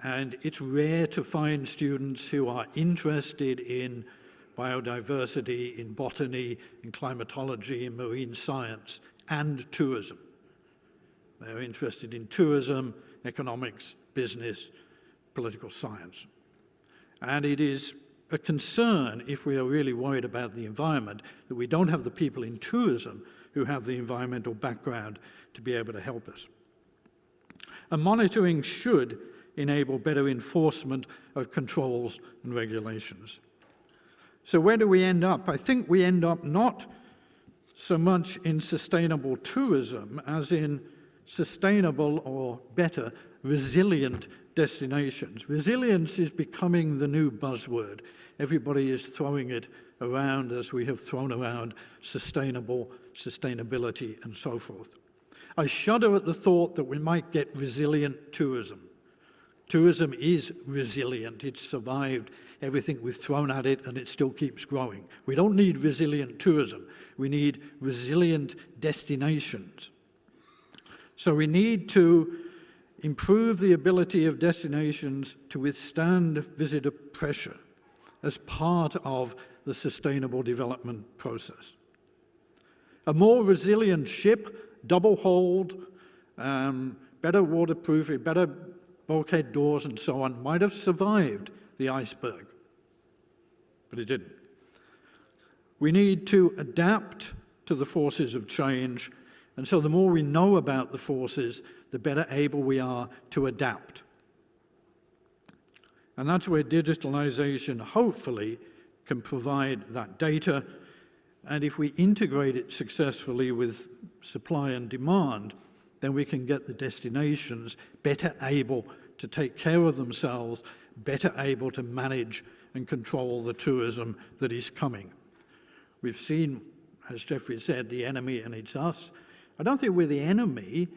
and it's rare to find students who are interested in biodiversity, in botany, in climatology, in marine science, and tourism. They're interested in tourism, economics, business, political science. And it is a concern, if we are really worried about the environment, that we don't have the people in tourism who have the environmental background to be able to help us. And monitoring should enable better enforcement of controls and regulations. So where do we end up? I think we end up not so much in sustainable tourism as in sustainable or better resilient destinations. Resilience is becoming the new buzzword. Everybody is throwing it around as we have thrown around sustainable, sustainability, and so forth. I shudder at the thought that we might get resilient tourism. Tourism is resilient. It's survived everything we've thrown at it, and it still keeps growing. We don't need resilient tourism. We need resilient destinations. So we need to improve the ability of destinations to withstand visitor pressure as part of the sustainable development process. A more resilient ship, double-hulled, better waterproofing, better bulkhead doors and so on, might have survived the iceberg, but it didn't. We need to adapt to the forces of change, and so the more we know about the forces, the better able we are to adapt. And that's where digitalization hopefully can provide that data, and if we integrate it successfully with supply and demand, then we can get the destinations better able to take care of themselves, better able to manage and control the tourism that is coming. We've seen, as Jeffrey said, the enemy, and it's us. I don't think we're the enemy,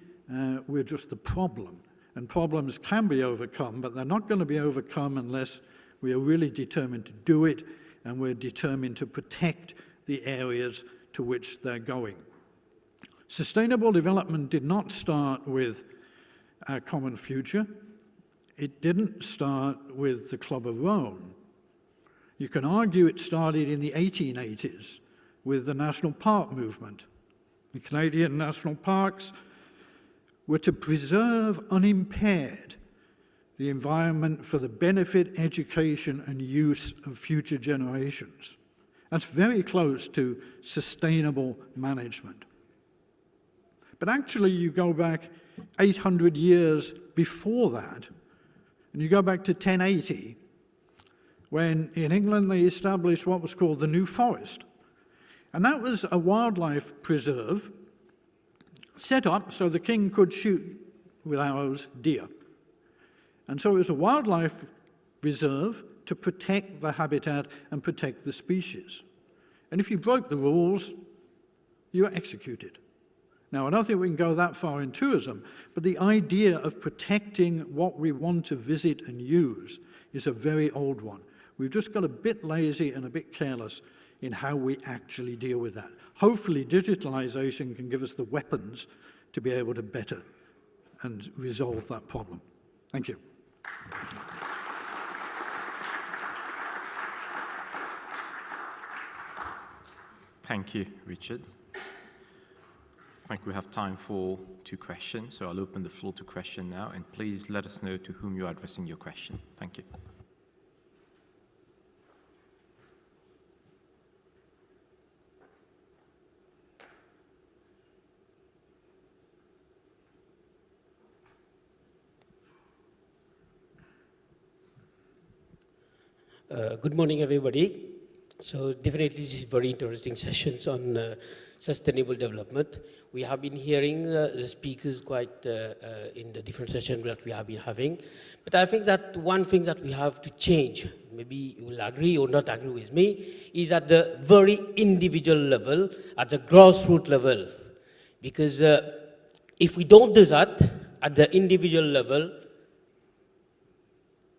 we're just the problem. And problems can be overcome, but they're not going to be overcome unless we are really determined to do it, and we're determined to protect the areas to which they're going. Sustainable development did not start with our common future. It didn't start with the Club of Rome. You can argue it started in the 1880s with the national park movement. The Canadian national parks were to preserve unimpaired the environment for the benefit, education, and use of future generations. That's very close to sustainable management. But actually, you go back 800 years before that, and you go back to 1080, when in England they established what was called the New Forest. And that was a wildlife preserve set up so the king could shoot with arrows deer. And so it was a wildlife reserve to protect the habitat and protect the species. And if you broke the rules, you were executed. Now, I don't think we can go that far in tourism, but the idea of protecting what we want to visit and use is a very old one. We've just got a bit lazy and a bit careless in how we actually deal with that. Hopefully, digitalization can give us the weapons to be able to better and resolve that problem. Thank you. Thank you, Richard. I think we have time for 2 questions, so I'll open the floor to question now, and please let us know to whom you're addressing your question. Thank you. Good morning, everybody. So definitely this is very interesting sessions on sustainable development. We have been hearing the speakers quite in the different sessions that we have been having. But I think that one thing that we have to change, maybe you will agree or not agree with me, is at the very individual level, at the grassroots level. Because if we don't do that at the individual level,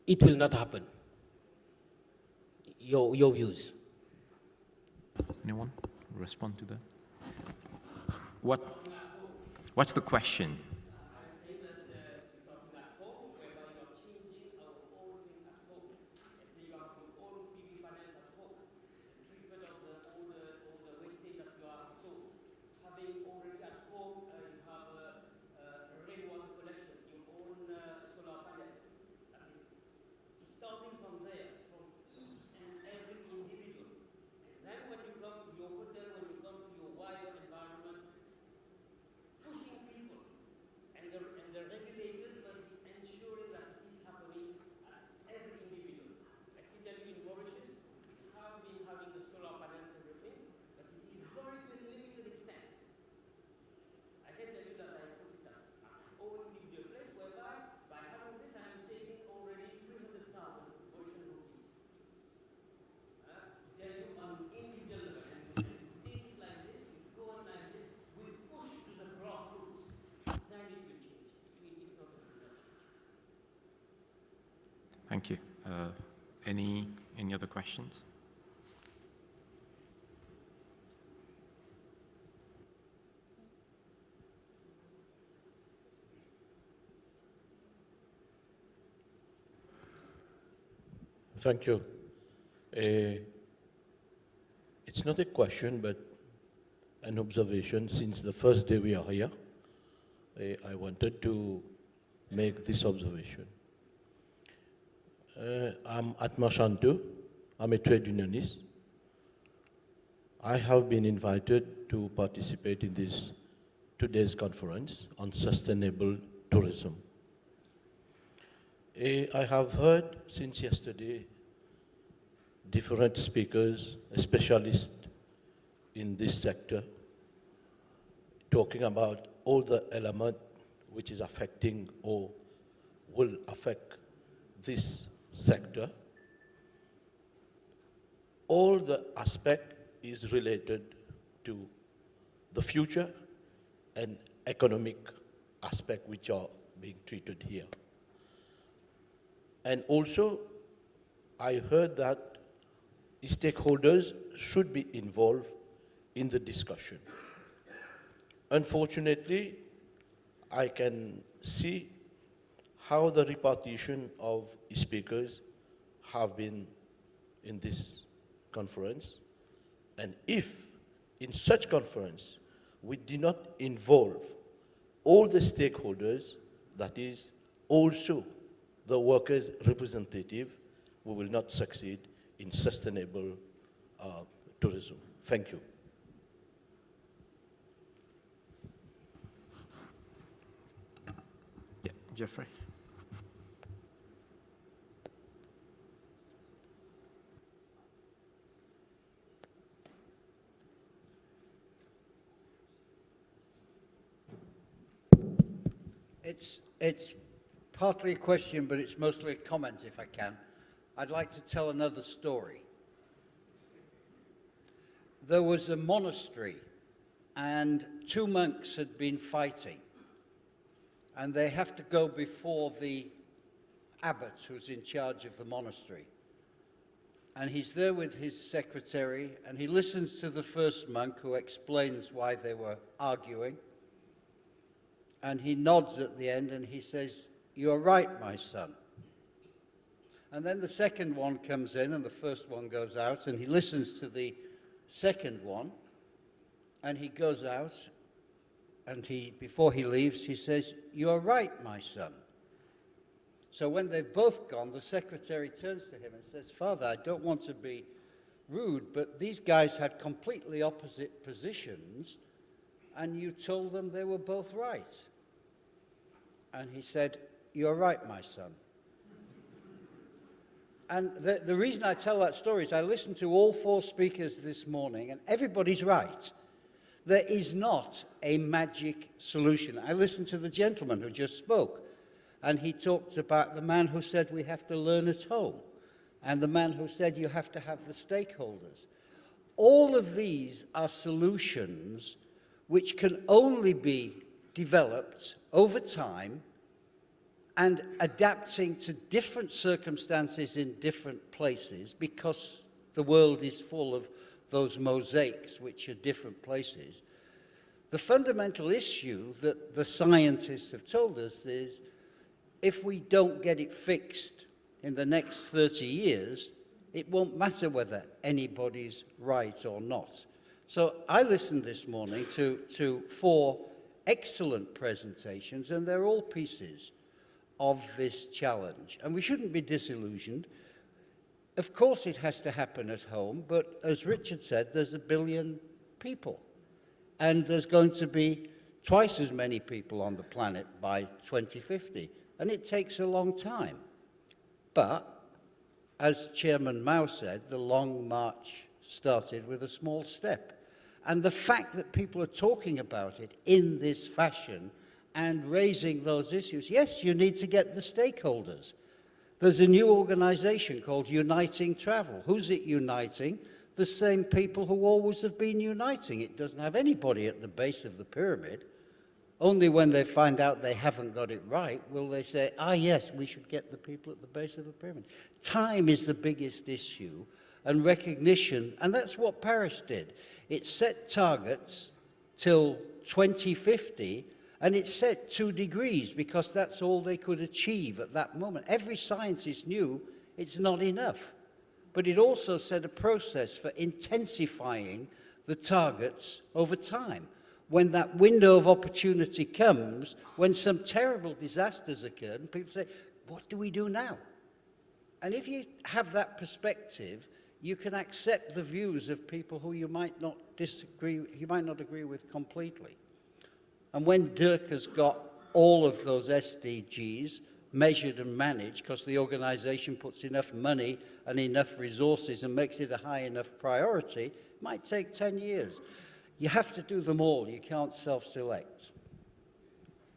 it will not happen. Your views. Anyone respond to that? What's the question? Thank you. Any other questions? Thank you. It's not a question, but an observation. Since the first day we are here, I wanted to make this observation. I'm at Marchanto. I'm a trade unionist. I have been invited to participate in this today's conference on sustainable tourism. I have heard since yesterday different speakers, specialists in this sector, talking about all the elements which is affecting or will affect this sector. All the aspect is related to the future and economic aspect which are being treated here. And also, I heard that stakeholders should be involved in the discussion. Unfortunately, I can see how the repartition of speakers have been in this conference. And if in such conference we do not involve all the stakeholders, that is also the workers' representative, we will not succeed in sustainable tourism. Thank you. Yeah, Jeffrey. It's partly a question, but it's mostly a comment, if I can. I'd like to tell another story. There was a monastery, and two monks had been fighting, and they have to go before the abbot who's in charge of the monastery. And he's there with his secretary, and he listens to the first monk who explains why they were arguing. And he nods at the end and he says, "You're right, my son." And then the second one comes in and the first one goes out, and he listens to the second one, and he goes out, and before he leaves, he says, "You're right, my son." So when they've both gone, the secretary turns to him and says, "Father, I don't want to be rude, but these guys had completely opposite positions, and you told them they were both right." And he said, "You're right, my son." And the reason I tell that story is I listened to all 4 speakers this morning, and everybody's right. There is not a magic solution. I listened to the gentleman who just spoke, and he talked about the man who said we have to learn at home, and the man who said you have to have the stakeholders. All of these are solutions which can only be developed over time and adapting to different circumstances in different places, because the world is full of those mosaics which are different places. The fundamental issue that the scientists have told us is if we don't get it fixed in the next 30 years, it won't matter whether anybody's right or not. So I listened this morning to 4 excellent presentations, and they're all pieces of this challenge. And we shouldn't be disillusioned. Of course it has to happen at home, but as Richard said, there's 1 billion people. And there's going to be twice as many people on the planet by 2050. And it takes a long time. But, as Chairman Mao said, the long march started with a small step. And the fact that people are talking about it in this fashion and raising those issues, yes, you need to get the stakeholders. There's a new organization called Uniting Travel. Who's it uniting? The same people who always have been uniting. It doesn't have anybody at the base of the pyramid. Only when they find out they haven't got it right will they say, ah, yes, we should get the people at the base of the pyramid. Time is the biggest issue, and recognition, and that's what Paris did. It set targets till 2050, and it set 2 degrees because that's all they could achieve at that moment. Every scientist knew it's not enough. But it also set a process for intensifying the targets over time. When that window of opportunity comes, when some terrible disasters occurred, and people say, what do we do now? And if you have that perspective, you can accept the views of people who you might not agree with completely. And when Dirk has got all of those SDGs measured and managed, because the organization puts enough money and enough resources and makes it a high enough priority, it might take 10 years. You have to do them all. You can't self-select.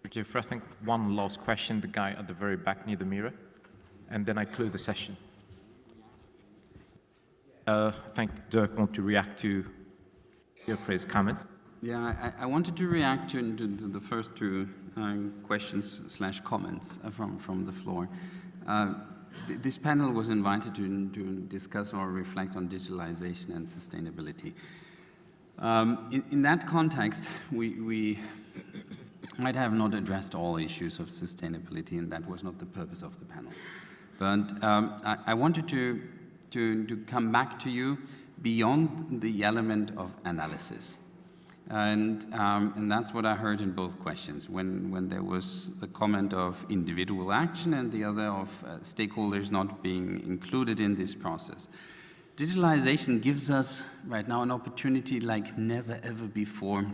Jeffrey, I think one last question, the guy at the very back near the mirror, and then I close the session. I think Dirk wants to react to Jeffrey's comment. Yeah, I wanted to react to the first 2 questions/comments from the floor. This panel was invited to discuss or reflect on digitalization and sustainability. In that context, we might have not addressed all issues of sustainability, and that was not the purpose of the panel. But I wanted to come back to you beyond the element of analysis. And that's what I heard in both questions, when there was the comment of individual action and the other of stakeholders not being included in this process. Digitalization gives us right now an opportunity like never ever before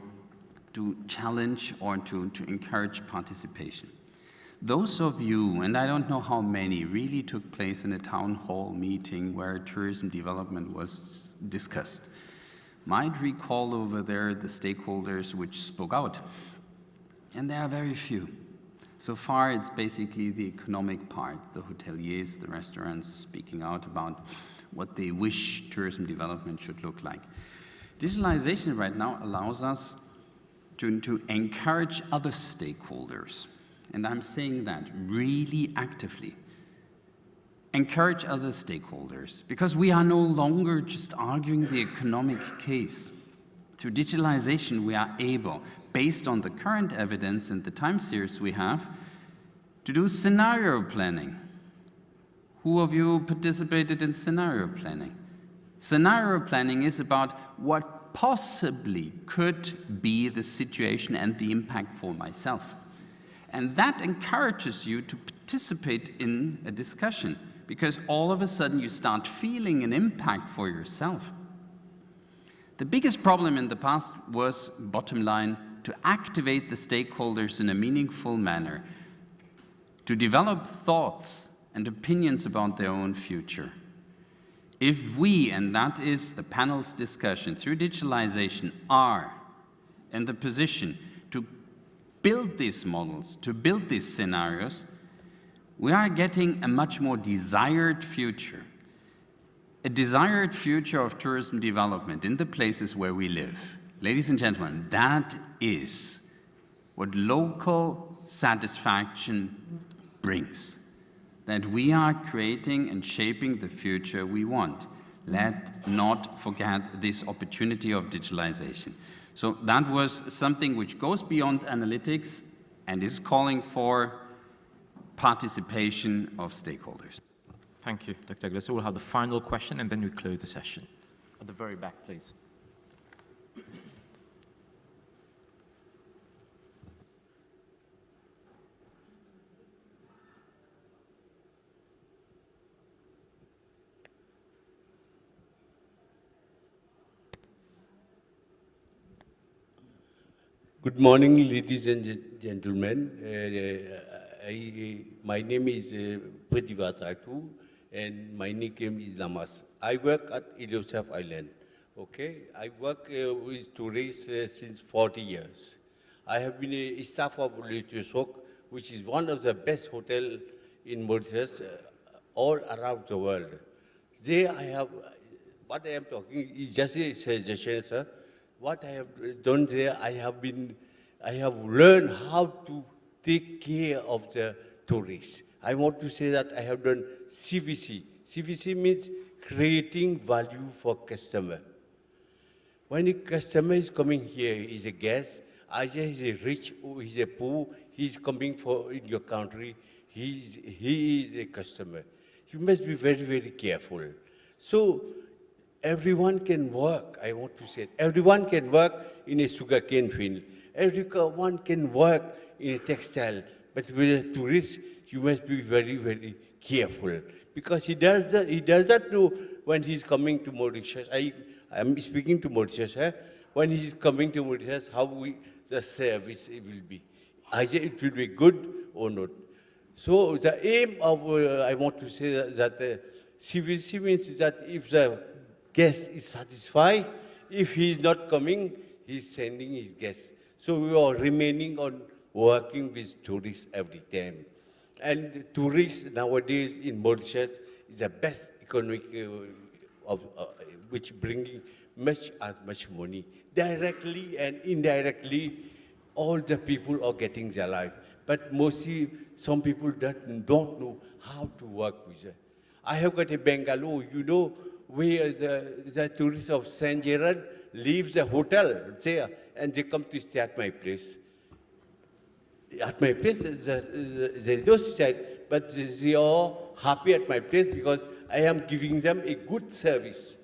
to challenge or to encourage participation. Those of you, and I don't know how many, really took place in a town hall meeting where tourism development was discussed, might recall over there the stakeholders which spoke out. And there are very few. So far, it's basically the economic part, the hoteliers, the restaurants speaking out about what they wish tourism development should look like. Digitalization right now allows us to encourage other stakeholders. And I'm saying that really actively. Encourage other stakeholders, because we are no longer just arguing the economic case. Through digitalization, we are able, based on the current evidence and the time series we have, to do scenario planning. Who of you participated in scenario planning? Scenario planning is about what possibly could be the situation and the impact for myself. And that encourages you to participate in a discussion, because all of a sudden you start feeling an impact for yourself. The biggest problem in the past was, bottom line, to activate the stakeholders in a meaningful manner, to develop thoughts and opinions about their own future. If we, and that is the panel's discussion, through digitalization are in the position to build these models, to build these scenarios, we are getting a much more desired future. A desired future of tourism development in the places where we live. Ladies and gentlemen, that is what local satisfaction brings. That we are creating and shaping the future we want. Let not forget this opportunity of digitalization. So that was something which goes beyond analytics and is calling for participation of stakeholders. Thank you, Dr. Douglas. We'll have the final question and then we close the session. At the very back, please. Good morning, ladies and gentlemen. My name is Pratibha Tatu, and my nickname is Lamas. I work at Elba Island. Okay, I work with tourists since 40 years. I have been a staff of GSEC, which is one of the best hotels in Mauritius, all around the world. There I have, what I am talking is just a suggestion, sir. What I have done there, I have learned how to take care of the tourists. I want to say that I have done CVC. CVC means creating value for customer. When a customer is coming here, he's a guest, either he's a rich or he's a poor, he's coming in your country, he is a customer. You must be very, very careful. So everyone can work, I want to say. Everyone can work in a sugarcane field. Everyone can work in a textile. But with a tourist, you must be very, very careful. Because he does not know when he's coming to Mauritius. I am speaking to Mauritius. When he's coming to Mauritius, how the service will be. Either it will be good or not. So the aim of, I want to say that CVC means that if the guest is satisfied, if he is not coming, he's sending his guests. So we are remaining on working with tourists every time. And tourists nowadays in Mauritius is the best economic which bringing as much money. Directly and indirectly, all the people are getting their life. But mostly, some people don't know how to work with it. I have got a bungalow, you know, where the tourists of Saint Gerard leave the hotel there and they come to stay at my place. At my place, there's no suicide, but they are happy at my place because I am giving them a good service.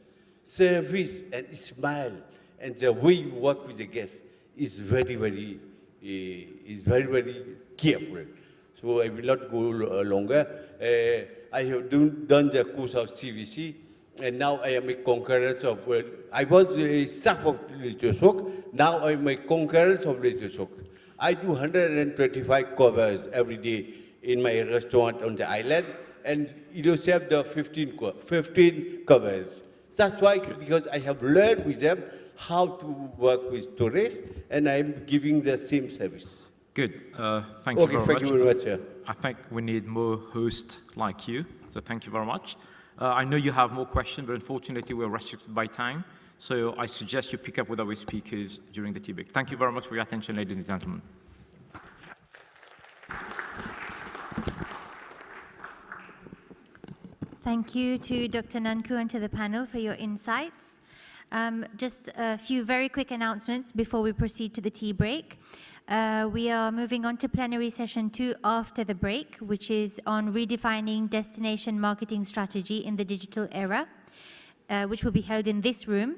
Service and smile and the way you work with the guests is very, very careful. So I will not go longer. I have done the course of CVC, and now I am a concurrent of, I was a staff of GSEC, now I am a concurrent of GSEC. I do 125 covers every day in my restaurant on the island, and you have the 15 covers. That's why, because I have learned with them how to work with tourists, and I am giving the same service. Good. Thank you very much. Thank you very much, sir. I think we need more hosts like you, so thank you very much. I know you have more questions, but unfortunately we're restricted by time, so I suggest you pick up with our speakers during the tea break. Thank you very much for your attention, ladies and gentlemen. Thank you to Dr. Nanku and to the panel for your insights. Just a few very quick announcements before we proceed to the tea break. We are moving on to plenary session 2 after the break, which is on redefining destination marketing strategy in the digital era, which will be held in this room.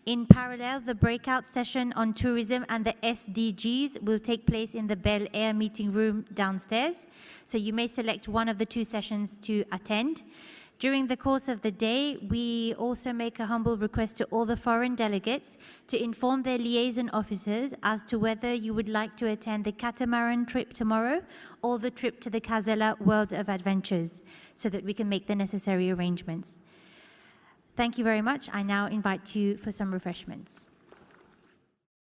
In parallel, the breakout session on tourism and the SDGs will take place in the Bel Air meeting room downstairs. So you may select one of the 2 sessions to attend. During the course of the day, we also make a humble request to all the foreign delegates to inform their liaison officers as to whether you would like to attend the catamaran trip tomorrow or the trip to the Casella World of Adventures, so that we can make the necessary arrangements. Thank you very much. I now invite you for some refreshments.